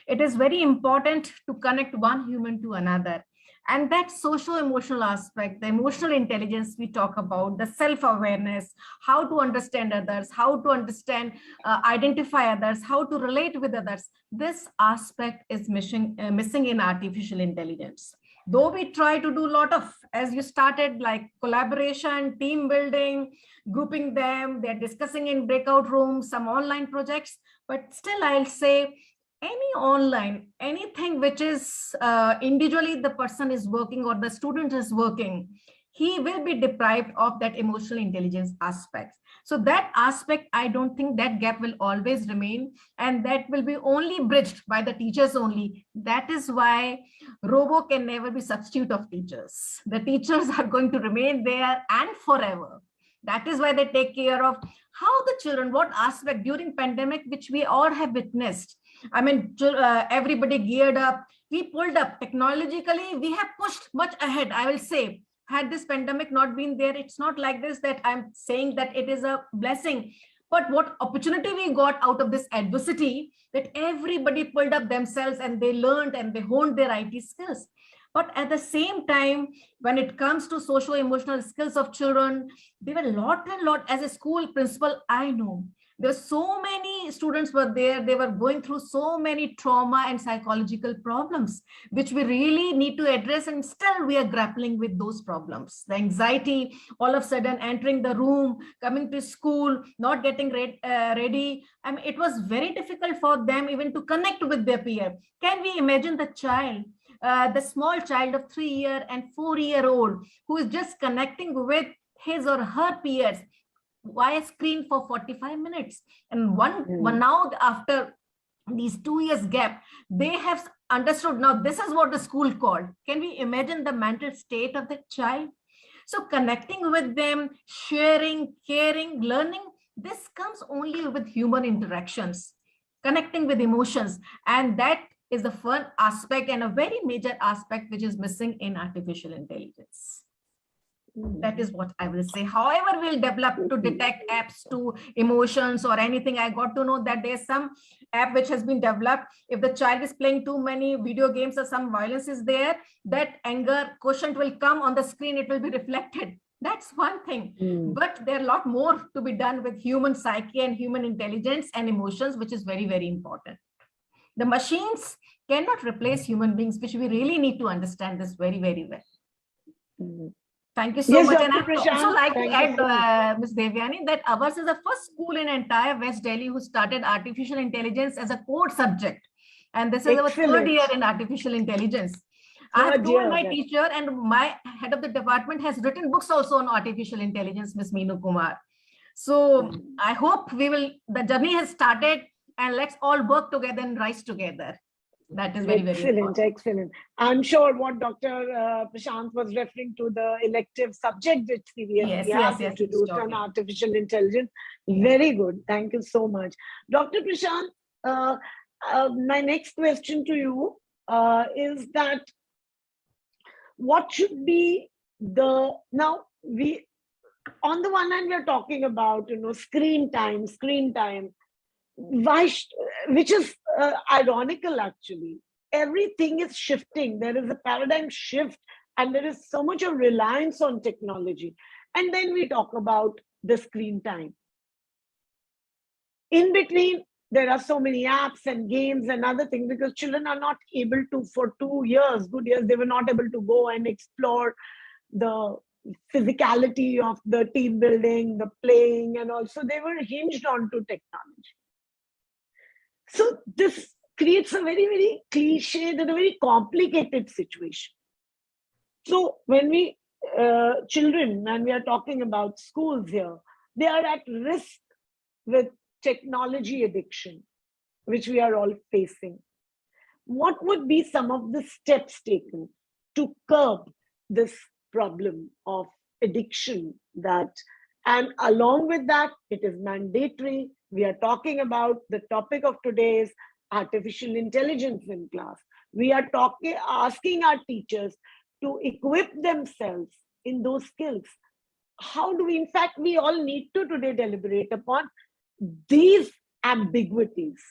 S3: It is very important to connect one human to another. And that social emotional aspect, the emotional intelligence we talk about, the self-awareness, how to understand others, how to understand, identify others, how to relate with others. This aspect is missing in artificial intelligence. Though we try to do a lot of, as you started, like collaboration, team building, grouping them, they're discussing in breakout rooms, some online projects, but still I'll say, any online, anything which is individually the person is working or the student is working, he will be deprived of that emotional intelligence aspect. So that aspect, I don't think that gap will always remain, and that will be only bridged by the teachers only. That is why robo can never be substitute of teachers. The teachers are going to remain there and forever. That is why they take care of how the children, what aspect during pandemic, which we all have witnessed. I mean, everybody geared up, we pulled up technologically, we have pushed much ahead. I will say, had this pandemic not been there, it's not like this that I'm saying that it is a blessing, but what opportunity we got out of this adversity, that everybody pulled up themselves and they learned and they honed their IT skills. But at the same time, when it comes to social emotional skills of children, they were a lot, as a school principal, I know There so many students were there. They were going through so many trauma and psychological problems, which we really need to address. And still we are grappling with those problems. The anxiety, all of a sudden entering the room, coming to school, not getting ready. I mean, it was very difficult for them even to connect with their peer. Can we imagine the child, the small child of 3-year and 4-year-old who is just connecting with his or her peers via screen for 45 minutes? And one now, after these 2 years gap, they have understood now this is what the school called. Can we imagine the mental state of the child? So connecting with them, sharing, caring, learning, this comes only with human interactions, connecting with emotions. And that is the fun aspect and a very major aspect which is missing in artificial intelligence. That is what I will say. However, we'll develop to detect apps to emotions or anything. I got to know that there's some app which has been developed. If the child is playing too many video games or some violence is there, that anger quotient will come on the screen. It will be reflected. That's one thing. But there are a lot more to be done with human psyche and human intelligence and emotions, which is very, very important. The machines cannot replace human beings, which we really need to understand this very, very well. Thank you so much.
S1: Dr.
S3: And I'd
S1: Prashant,
S3: also like to
S1: thank you
S3: add, Ms. Devyani, that ours is the first school in entire West Delhi who started artificial intelligence as a core subject. And this is our third year in artificial intelligence. I have told my teacher, and my head of the department has written books also on artificial intelligence, Ms. Meenu Kumar. So I hope the journey has started, and let's all work together and rise together. That is very, very important.
S1: Excellent. I'm sure what Dr. Prashant was referring to, the elective subject which we have introduced on artificial intelligence. Very good. Thank you so much. Dr. Prashant, my next question to you is that what should be on the one hand, we are talking about, screen time, which is ironical actually. Everything is shifting. There is a paradigm shift and there is so much of reliance on technology. And then we talk about the screen time. In between, there are so many apps and games and other things because children are not able to, for 2 years, good years, they were not able to go and explore the physicality of the team building, the playing, and also they were hinged onto technology. So this creates a very, very cliched and a very complicated situation. So when we children, and we are talking about schools here, they are at risk with technology addiction, which we are all facing. What would be some of the steps taken to curb this problem of addiction? And along with that, it is mandatory. We are talking about the topic of today's artificial intelligence in class. We are asking our teachers to equip themselves in those skills. How do we, in fact, we all need to today deliberate upon these ambiguities.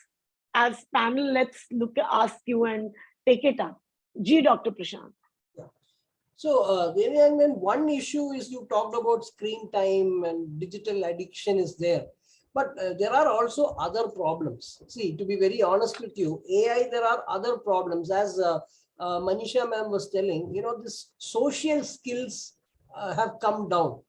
S1: As panel, let's ask you and take it up. Dr. Prashant.
S2: So, one issue is you talked about screen time and digital addiction is there. But there are also other problems. See, to be very honest with you, AI, there are other problems. As Manisha ma'am was telling, this social skills have come down.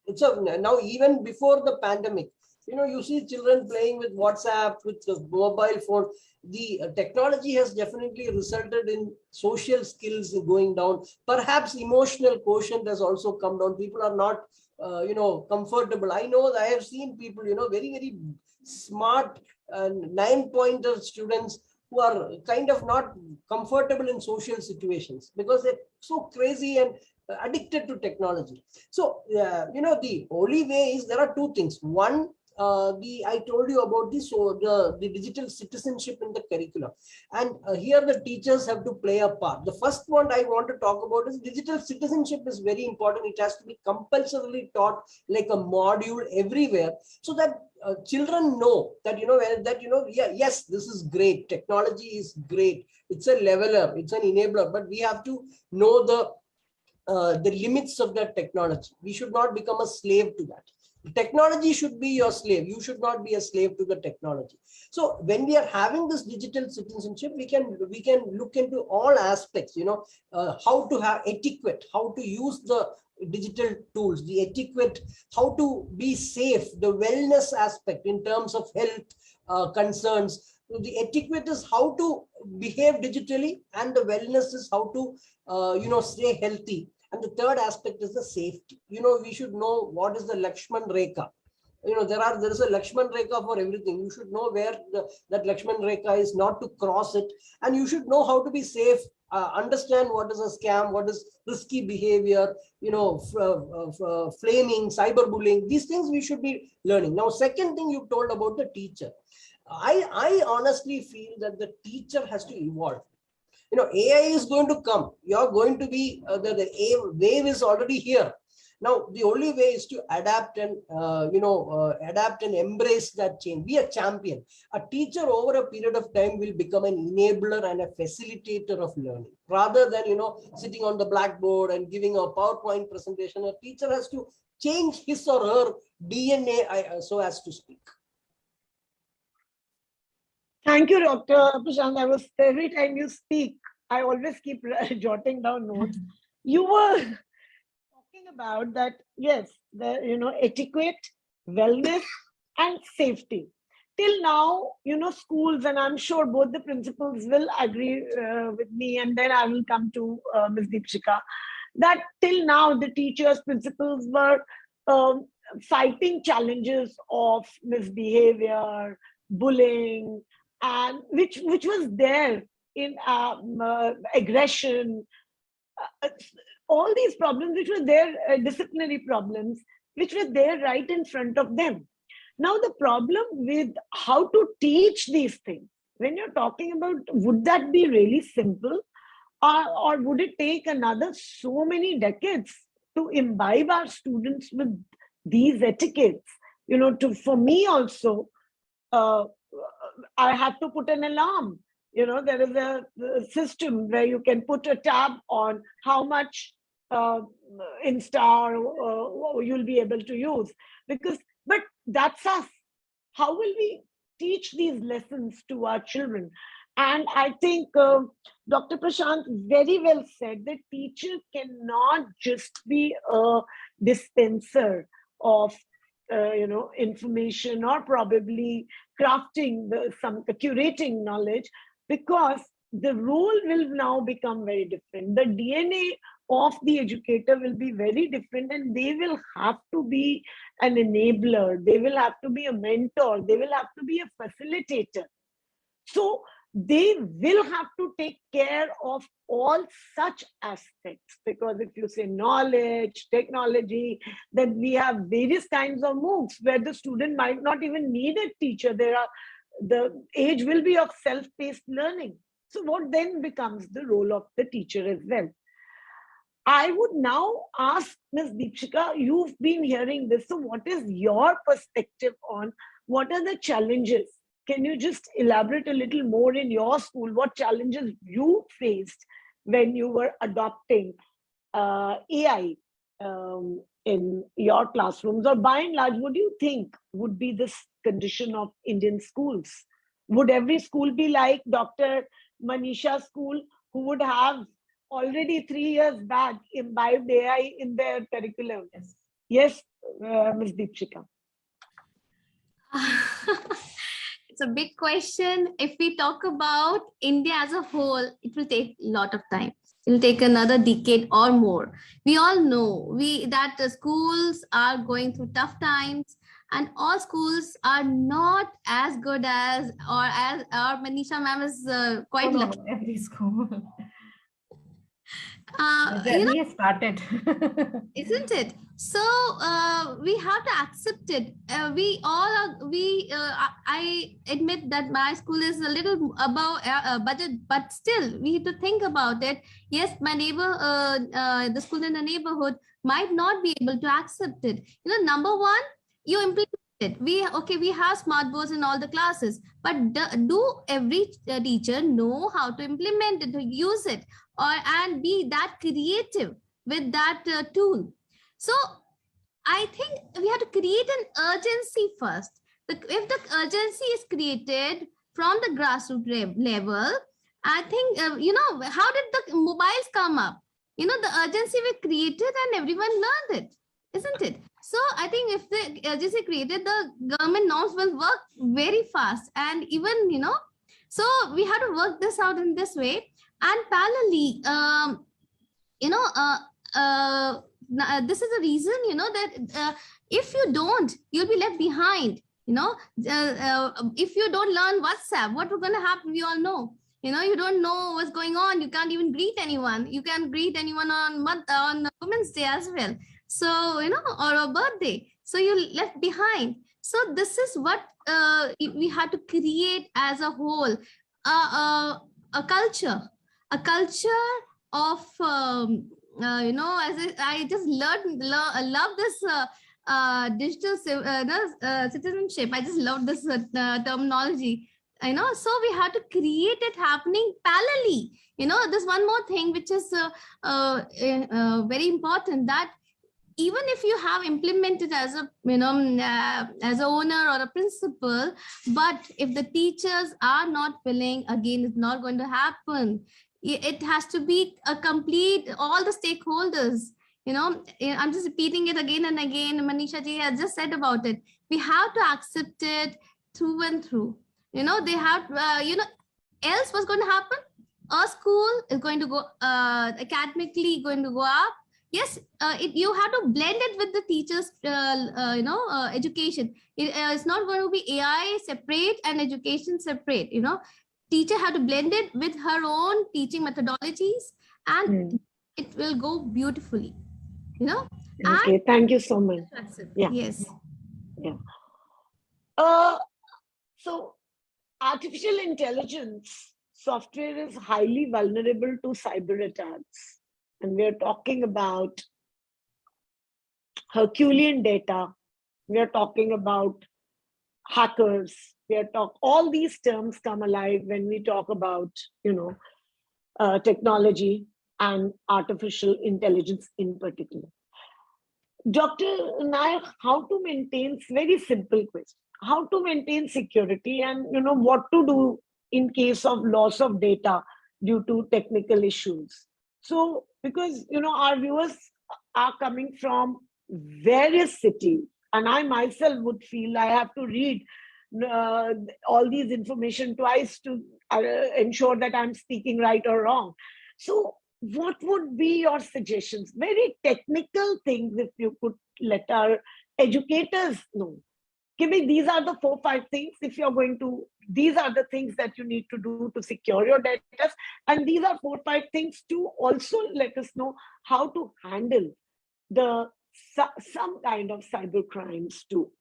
S2: Now, even before the pandemic, you see children playing with WhatsApp, with the mobile phone. The technology has definitely resulted in social skills going down. Perhaps emotional quotient has also come down. People are not comfortable. I know I have seen people, very, very smart 9-pointer students who are kind of not comfortable in social situations because they're so crazy and addicted to technology. So, the only way is there are two things. One, I told you about this, so the digital citizenship in the curriculum, and here the teachers have to play a part. The first one I want to talk about is digital citizenship is very important. It has to be compulsorily taught like a module everywhere, so that children know that yes, this is great. Technology is great. It's a leveler. It's an enabler. But we have to know the limits of that technology. We should not become a slave to that. Technology should be your slave. You should not be a slave to the technology. So when we are having this digital citizenship, we can look into all aspects, how to have etiquette, how to use the digital tools, the etiquette, how to be safe, the wellness aspect in terms of health concerns. So the etiquette is how to behave digitally, and the wellness is how to stay healthy. And the third aspect is the safety. We should know what is the Lakshman Rekha. There is a Lakshman Rekha for everything. You should know where that Lakshman Rekha is, not to cross it. And you should know how to be safe, understand what is a scam, what is risky behavior, flaming, cyberbullying. These things we should be learning. Now, second thing you told about the teacher. I honestly feel that the teacher has to evolve. AI is going to come. You're going to be, the wave is already here. Now, the only way is to adapt and, adapt and embrace that change. Be a champion. A teacher over a period of time will become an enabler and a facilitator of learning. Rather than, sitting on the blackboard and giving a PowerPoint presentation, a teacher has to change his or her DNA, so as to speak.
S1: Thank you, Dr. Prashant. Every time you speak, I always keep jotting down notes. You were talking about that, yes, the etiquette, wellness, and safety. Till now, schools, and I'm sure both the principals will agree with me, and then I will come to Ms. Deepshika, that till now the teachers, principals were fighting challenges of misbehavior, bullying, and which was there in aggression, all these problems which were there, disciplinary problems, which were there right in front of them. Now the problem with how to teach these things, when you're talking about, would that be really simple, or would it take another so many decades to imbibe our students with these etiquettes? For me also, I have to put an alarm. There is a system where you can put a tab on how much Insta or you'll be able to use. But that's us. How will we teach these lessons to our children? And I think Dr. Prashant very well said that teacher cannot just be a dispenser of information, or probably crafting curating knowledge, because the role will now become very different. The DNA of the educator will be very different, and they will have to be an enabler. They will have to be a mentor. They will have to be a facilitator. So they will have to take care of all such aspects, because if you say knowledge, technology, then we have various kinds of MOOCs where the student might not even need a teacher. The age will be of self-paced learning. So what then becomes the role of the teacher as well? I would now ask Ms. Deepshika, you've been hearing this. So what is your perspective on what are the challenges? Can you just elaborate a little more in your school, what challenges you faced when you were adopting AI in your classrooms? Or by and large, what do you think would be this condition of Indian schools? Would every school be like Dr. Manisha's school, who would have already 3 years back imbibed AI in their curriculum? Yes, Ms. Deepshika.
S4: It's a big question. If we talk about India as a whole, it will take a lot of time. It will take another decade or more. We all know that the schools are going through tough times, and all schools are not as good as, or Manisha ma'am is quite lucky.
S3: Every school.
S4: You know,
S3: started.
S4: isn't it? So we have to accept it. I admit that my school is a little above budget, but still we have to think about it. Yes, my neighbor, the school in the neighborhood might not be able to accept it. Number one, you implement it. We have smart boards in all the classes, but do every teacher know how to implement it, to use it, and be that creative with that tool? So I think we have to create an urgency first. If the urgency is created from the grassroots level, I think, how did the mobiles come up? The urgency we created and everyone learned it, isn't it? So I think if the urgency created, the government norms will work very fast. And even, so we have to work this out in this way. And parallelly, this is the reason, that if you don't, you'll be left behind. If you don't learn WhatsApp, what will going to happen? We all know. You don't know what's going on. You can't even greet anyone. You can greet anyone on Women's Day as well. So, or a birthday. So you're left behind. So this is what we have to create as a whole, a culture of, as I just love this digital citizenship. I just love this terminology. So we have to create it happening parallelly. There's one more thing which is very important, that even if you have implemented as a as an owner or a principal, but if the teachers are not willing, again, it's not going to happen. It has to be a complete, all the stakeholders. I'm just repeating it again and again. Manisha ji has just said about it. We have to accept it through and through. They have, else what's going to happen? A school is going to go academically going to go up. Yes, you have to blend it with the teachers, education. It's not going to be AI separate and education separate. Teacher have to blend it with her own teaching methodologies, and it will go beautifully.
S1: Okay, thank you so much. Yeah.
S4: Yes.
S1: Yeah. So artificial intelligence software is highly vulnerable to cyber attacks. And we're talking about Herculean data. We're talking about hackers. All these terms come alive when we talk about, technology and artificial intelligence in particular. Dr. Nayak, how to maintain, very simple question, how to maintain security and, what to do in case of loss of data due to technical issues. So, because, our viewers are coming from various cities, and I myself would feel I have to read all these information twice to ensure that I'm speaking right or wrong. So what would be your suggestions? Very technical things, if you could let our educators know. Give me, these are the 4-5 things. If you're going to, these are the things that you need to do to secure your data. And these are 4-5 things to also let us know how to handle some kind of cyber crimes too,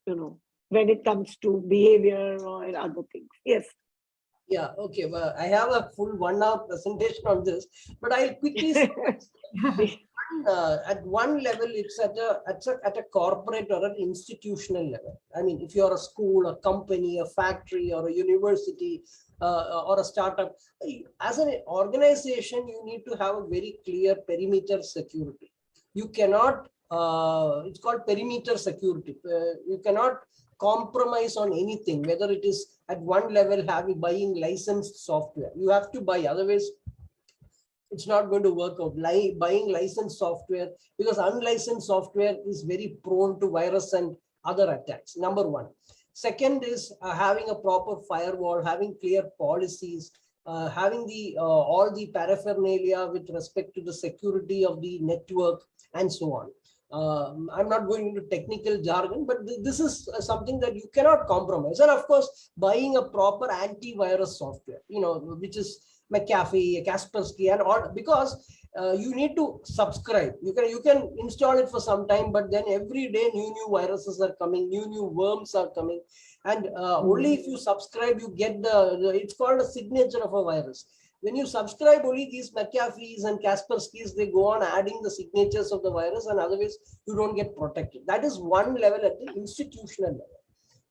S1: when it comes to behavior or other things. Yes.
S2: Yeah, okay. Well, I have a full 1-hour presentation on this, but I'll quickly say at one level, it's at a corporate or an institutional level. I mean, if you're a school, a company, a factory, or a university, or a startup, as an organization, you need to have a very clear perimeter security. You cannot, it's called perimeter security. You cannot compromise on anything, whether it is at one level buying licensed software. You have to buy, otherwise it's not going to work out. Buying licensed software, because unlicensed software is very prone to virus and other attacks. Number one. Second is having a proper firewall, having clear policies, having all the paraphernalia with respect to the security of the network and so on. I'm not going into technical jargon, but this is something that you cannot compromise. And of course, buying a proper antivirus software, which is McAfee, Kaspersky, and all, because you need to subscribe. You can install it for some time, but then every day new viruses are coming, new worms are coming, and only if you subscribe you get it's called a signature of a virus. When you subscribe, only these McAfees and Kasperskys, they go on adding the signatures of the virus, and otherwise you don't get protected. That is one level at the institutional level.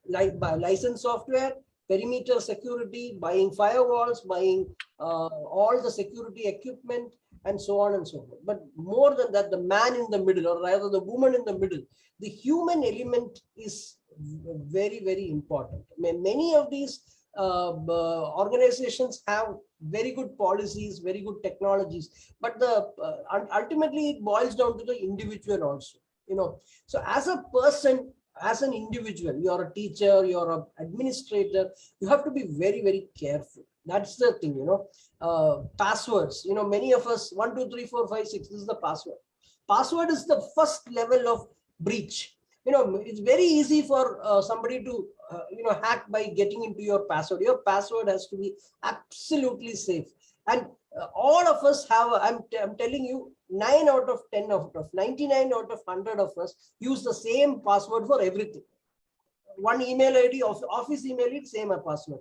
S2: Like by licensed software, perimeter security, buying firewalls, buying all the security equipment, and so on and so forth. But more than that, the man in the middle, or rather the woman in the middle, the human element is very, very important. Many of these organizations have very good policies, very good technologies, but ultimately it boils down to the individual also. So as a person, as an individual, you're a teacher, you're an administrator, you have to be very, very careful. That's the thing. Passwords, many of us, 1 2 3 4 5 6, this is the password. Password is the first level of breach. It's very easy for somebody to hack by getting into your password. Your password has to be absolutely safe. And all of us have, I'm telling you, 9 out of 10 out of 99 out of 100 of us use the same password for everything. One email ID, office email ID, same password.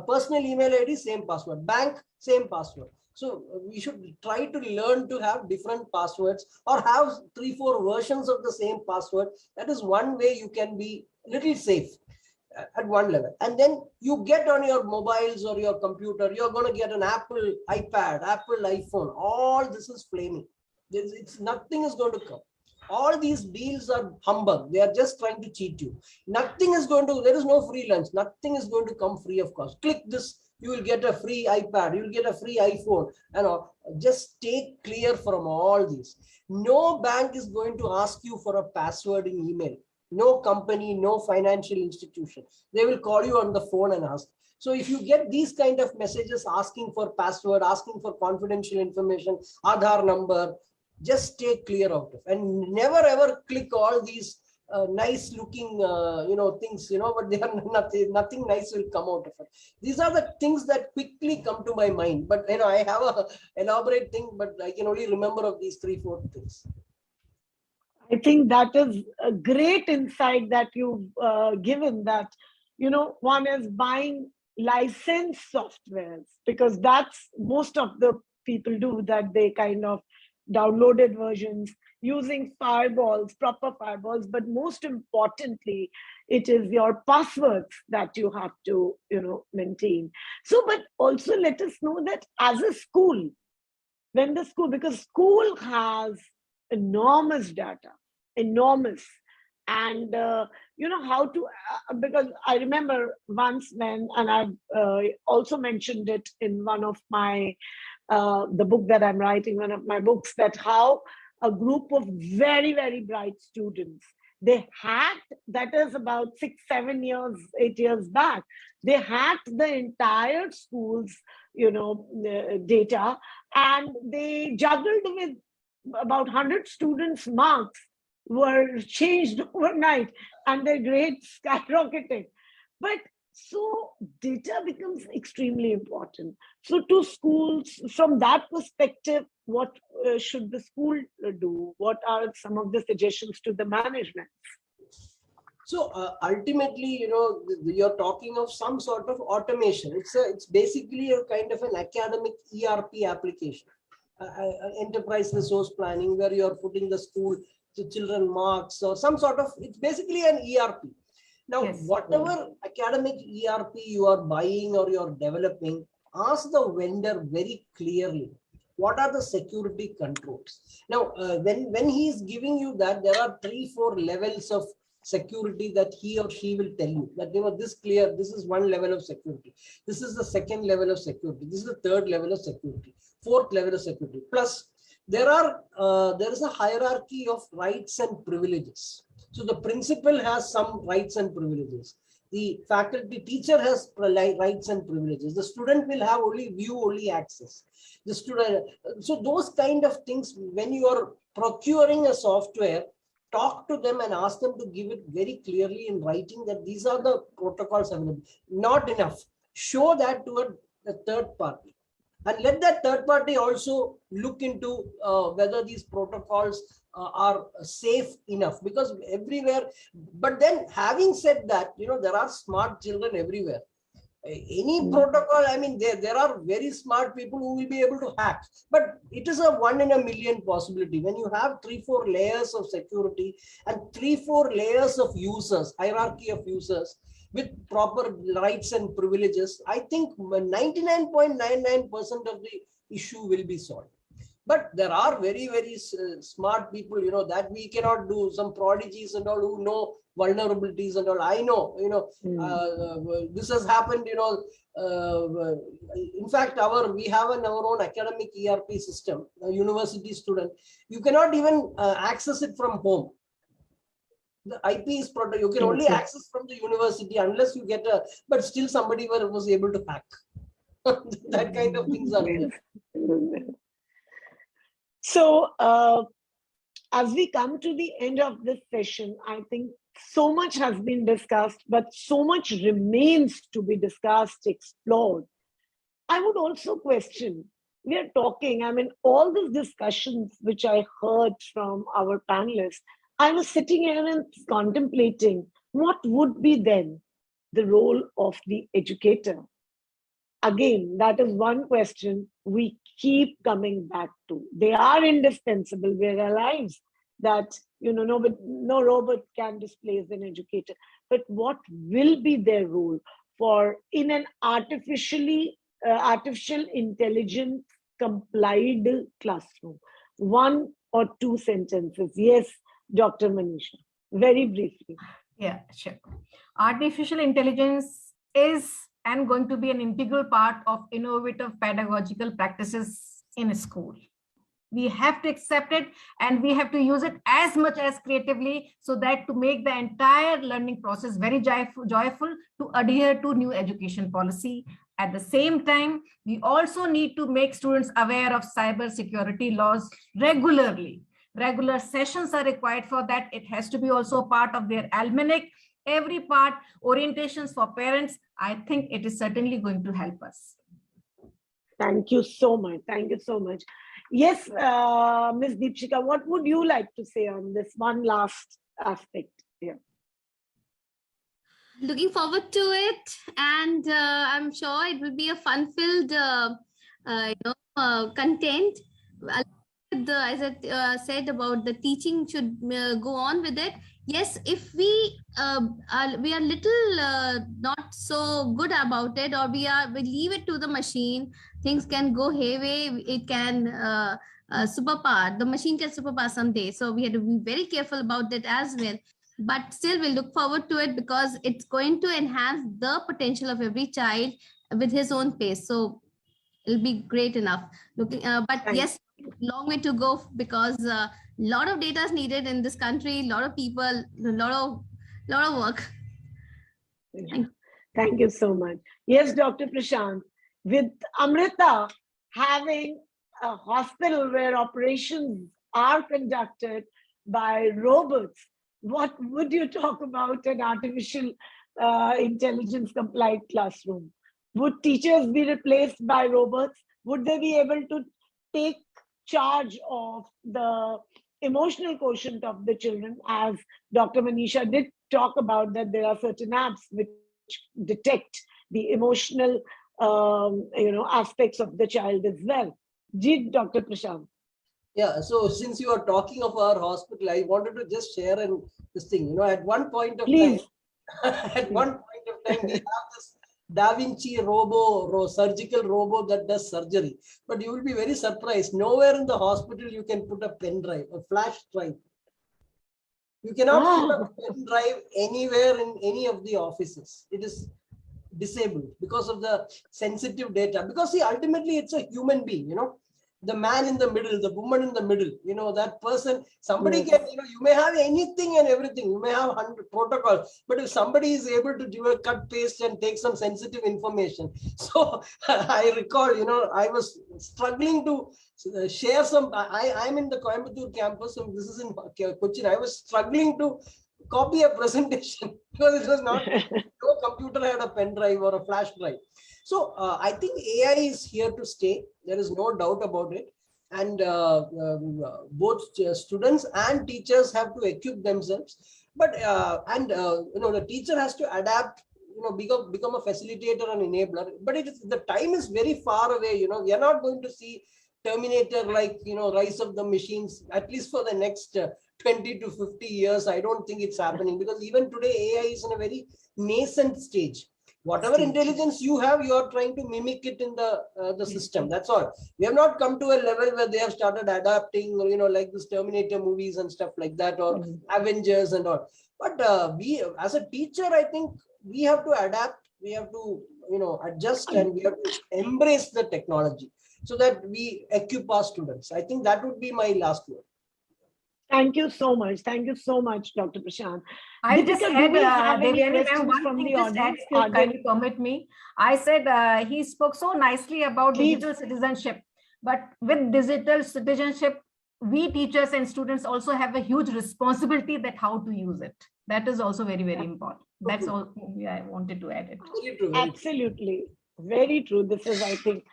S2: Personal email ID, same password. Bank, same password. So we should try to learn to have different passwords, or have 3 4 versions of the same password. That is one way you can be little safe at one level. And then you get on your mobiles or your computer, you're going to get an Apple iPad, Apple iPhone. All this is flaming. Nothing is going to come. All these deals are humbug. They are just trying to cheat you. Nothing is going to, there is no free lunch. Nothing is going to come free of cost. Click this, you will get a free iPad, you will get a free iPhone. Just stay clear from all these. No bank is going to ask you for a password in email. No company, no financial institution. They will call you on the phone and ask. So if you get these kind of messages asking for password, asking for confidential information, Aadhaar number, just stay clear of it, and never ever click all these nice looking things, but they are nothing nice will come out of it. These are the things that quickly come to my mind, but I have a elaborate thing, but I can only remember of these 3 4 things.
S1: I think that is a great insight that you've given, that one is buying licensed softwares, because that's most of the people do, that they kind of downloaded versions using firewalls, proper firewalls. But most importantly, it is your passwords that you have to maintain. So, but also let us know that as a school, because school has enormous data, enormous, and how to, because I remember once when, and I've also mentioned it in one of my the book that I'm writing, one of my books, that how a group of very, very bright students, they hacked, that is about 6 7 years 8 years back, they hacked the entire school's data, and they juggled with about 100 students' marks were changed overnight, and their grades skyrocketed. But so data becomes extremely important. So to schools, from that perspective, what should the school do? What are some of the suggestions to the management?
S2: So ultimately, you're talking of some sort of automation. It's basically a kind of an academic ERP application, enterprise resource planning, where you're putting the children marks or some sort of, it's basically an ERP. Now, yes, whatever academic ERP you are buying or you're developing, ask the vendor very clearly, what are the security controls? Now, when he is giving you that, there are 3 4 levels of security that he or she will tell you that, this is one level of security. This is the second level of security. This is the third level of security, fourth level of security. Plus, there is a hierarchy of rights and privileges. So the principal has some rights and privileges. The faculty teacher has rights and privileges. The student will have only view-only access. The student, so those kind of things, when you are procuring a software, talk to them and ask them to give it very clearly in writing that these are the protocols available. Not enough. Show that to a third party. And let that third party also look into whether these protocols are safe enough, because everywhere. But then, having said that, there are smart children everywhere. Any protocol, I mean, there are very smart people who will be able to hack, but it is a 1 in a million possibility. When you have 3 4 layers of security and 3 4 layers of users, hierarchy of users with proper rights and privileges, I think 99.99% of the issue will be solved. But there are very, very smart people, that we cannot do, some prodigies and all who know vulnerabilities and all. I know, this has happened, in fact, we have our own academic ERP system, a university student. You cannot even access it from home. The IP is protected. You can only access from the university unless you get but still somebody was able to hack. That kind of things are there.
S1: So, as we come to the end of this session, I think so much has been discussed, but so much remains to be discussed, explored. I would also question, we are talking, I mean, all these discussions which I heard from our panelists, I was sitting here and contemplating what would be then the role of the educator. Again, that is one question we keep coming back to. They are indispensable. We realize that no robot can displace an educator. But what will be their role for in an artificial intelligence complied classroom? One or two sentences. Yes, Dr. Manisha, very briefly.
S3: Yeah, sure. Artificial intelligence is and going to be an integral part of innovative pedagogical practices in a school. We have to accept it and we have to use it as much as creatively so that to make the entire learning process very joyful to adhere to new education policy. At the same time, we also need to make students aware of cyber security laws regularly. Regular sessions are required for that. It has to be also a part of their almanac. Every part, orientations for parents, I think it is certainly going to help us.
S1: Thank you so much. Thank you so much. Yes, Ms. Deepshika, what would you like to say on this one last aspect here?
S4: Looking forward to it, and I'm sure it will be a fun-filled, content. As I said about the teaching should go on with it. Yes, if we are little not so good about it, or we leave it to the machine, things can go hayway. It can superpower. The machine can superpower someday. So we have to be very careful about it as well. But still, we look forward to it because it's going to enhance the potential of every child with his own pace. So it'll be great enough. Yes, long way to go because a lot of data is needed in this country. A lot of people, a lot of work.
S1: Thank you so much. Yes, Dr. Prashant, with Amrita having a hospital where operations are conducted by robots, what would you talk about an artificial intelligence compliant classroom? Would teachers be replaced by robots? Would they be able to take charge of the emotional quotient of the children? As Dr. Manisha did talk about, that there are certain apps which detect the emotional aspects of the child as well. Did Dr. Prashant?
S2: Yeah, so since you are talking of our hospital, I wanted to just share this thing. At one point of time, we have this Da Vinci surgical robot that does surgery. But you will be very surprised. Nowhere in the hospital you can put a pen drive, a flash drive. You cannot put a pen drive anywhere in any of the offices. It is disabled because of the sensitive data. Because see, ultimately it's a human being, the man in the middle, the woman in the middle, that person, somebody can, you may have anything and everything. You may have 100 protocols, but if somebody is able to do a cut, paste and take some sensitive information. So I recall, I was struggling to share some, I'm in the Coimbatore campus, and this is in Cochin. I was struggling to copy a presentation because it was not, no computer had a pen drive or a flash drive. So I think AI is here to stay. There is no doubt about it. And both students and teachers have to equip themselves. But the teacher has to adapt, become a facilitator and enabler. But the time is very far away. We are not going to see Terminator like rise of the machines, at least for the next 20 to 50 years. I don't think it's happening because even today AI is in a very nascent stage. Whatever
S1: Stage.
S2: intelligence you have, you are trying to mimic it in the system. That's all. We have not come to a level where they have started adapting, like this Terminator movies and stuff like that, or Avengers and all. But we, as a teacher, I think we have to adapt. We have to, adjust, and we have to embrace the technology so that we equip our students. I think that would be my last word.
S1: Thank you so much. Thank you so much, Dr. Prashant.
S3: I just
S1: Deepika,
S3: add,
S1: do we have any
S3: Devyani ma'am,
S1: questions
S3: one
S1: from
S3: thing
S1: the
S3: just add,
S1: audience?
S3: can you permit me? I said he spoke so nicely about
S1: Please.
S3: digital citizenship, but with digital citizenship, we teachers and students also have a huge responsibility that how to use it. That is also very, very important. That's all I wanted to add it.
S2: Very true, very true.
S1: Absolutely. Very true. This is, I think.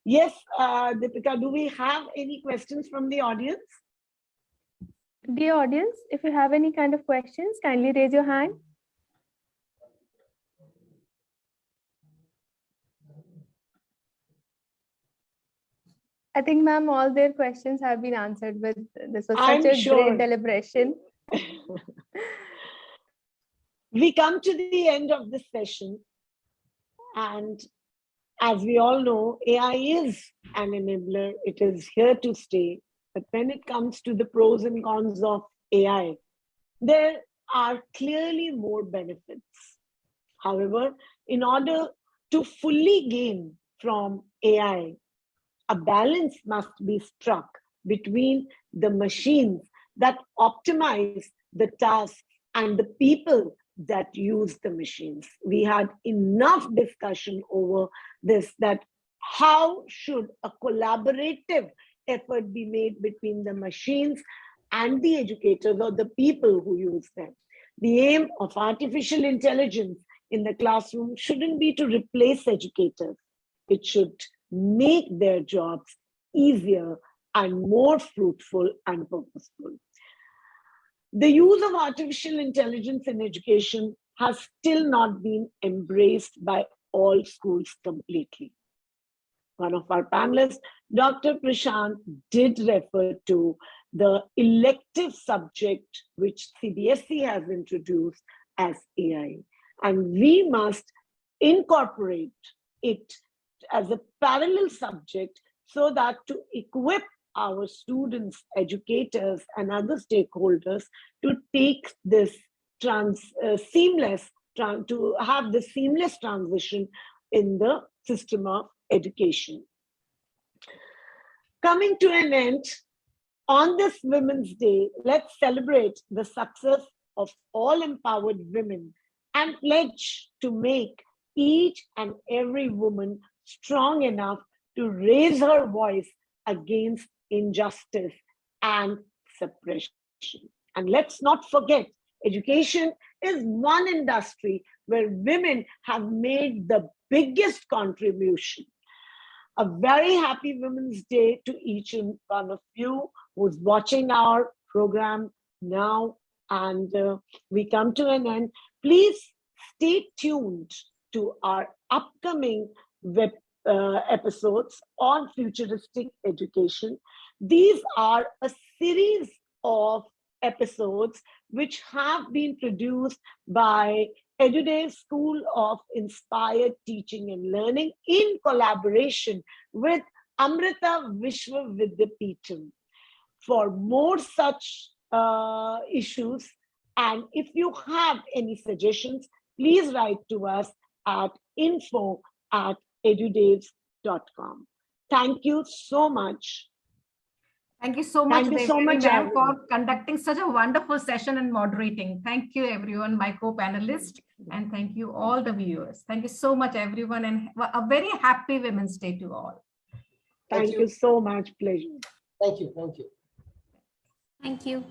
S1: Yes, Deepika, do we have any questions from the audience?
S5: Dear audience, if you have any kind of questions, kindly raise your hand. I think, ma'am, all their questions have been answered with this was
S1: I'm
S5: such a
S1: sure.
S5: great deliberation.
S1: We come to the end of this session, and as we all know, AI is an enabler. It is here to stay. But when it comes to the pros and cons of AI, there are clearly more benefits. However, in order to fully gain from AI, a balance must be struck between the machines that optimize the tasks and the people that use the machines. We had enough discussion over this, that how should a collaborative effort be made between the machines and the educators or the people who use them. The aim of artificial intelligence in the classroom shouldn't be to replace educators. It should make their jobs easier and more fruitful and purposeful. The use of artificial intelligence in education has still not been embraced by all schools completely. One of our panelists, Dr. Prashant, did refer to the elective subject which CBSE has introduced as AI. And we must incorporate it as a parallel subject so that to equip our students, educators, and other stakeholders to take this to have the seamless transition in the system of education. Coming to an end, on this Women's Day, let's celebrate the success of all empowered women and pledge to make each and every woman strong enough to raise her voice against injustice and suppression. And let's not forget, education is one industry where women have made the biggest contribution. A very happy Women's Day to each and one of you who's watching our program now. And we come to an end. Please stay tuned to our upcoming web episodes on futuristic education. These are a series of episodes which have been produced by Edudevs School of Inspired Teaching and Learning in collaboration with Amrita Vishwa Vidyapeetham. For more such issues, and if you have any suggestions, please write to us at info@edudevs.com. Thank you so much.
S3: Thank you so much,
S1: Devyani
S3: ma'am, for conducting such a wonderful session and moderating. Thank you, everyone, my co-panelists, and thank you, all the viewers. Thank you so much, everyone, and a very happy Women's Day to all.
S1: Thank you so much. Pleasure.
S2: Thank you. Thank you.
S4: Thank you.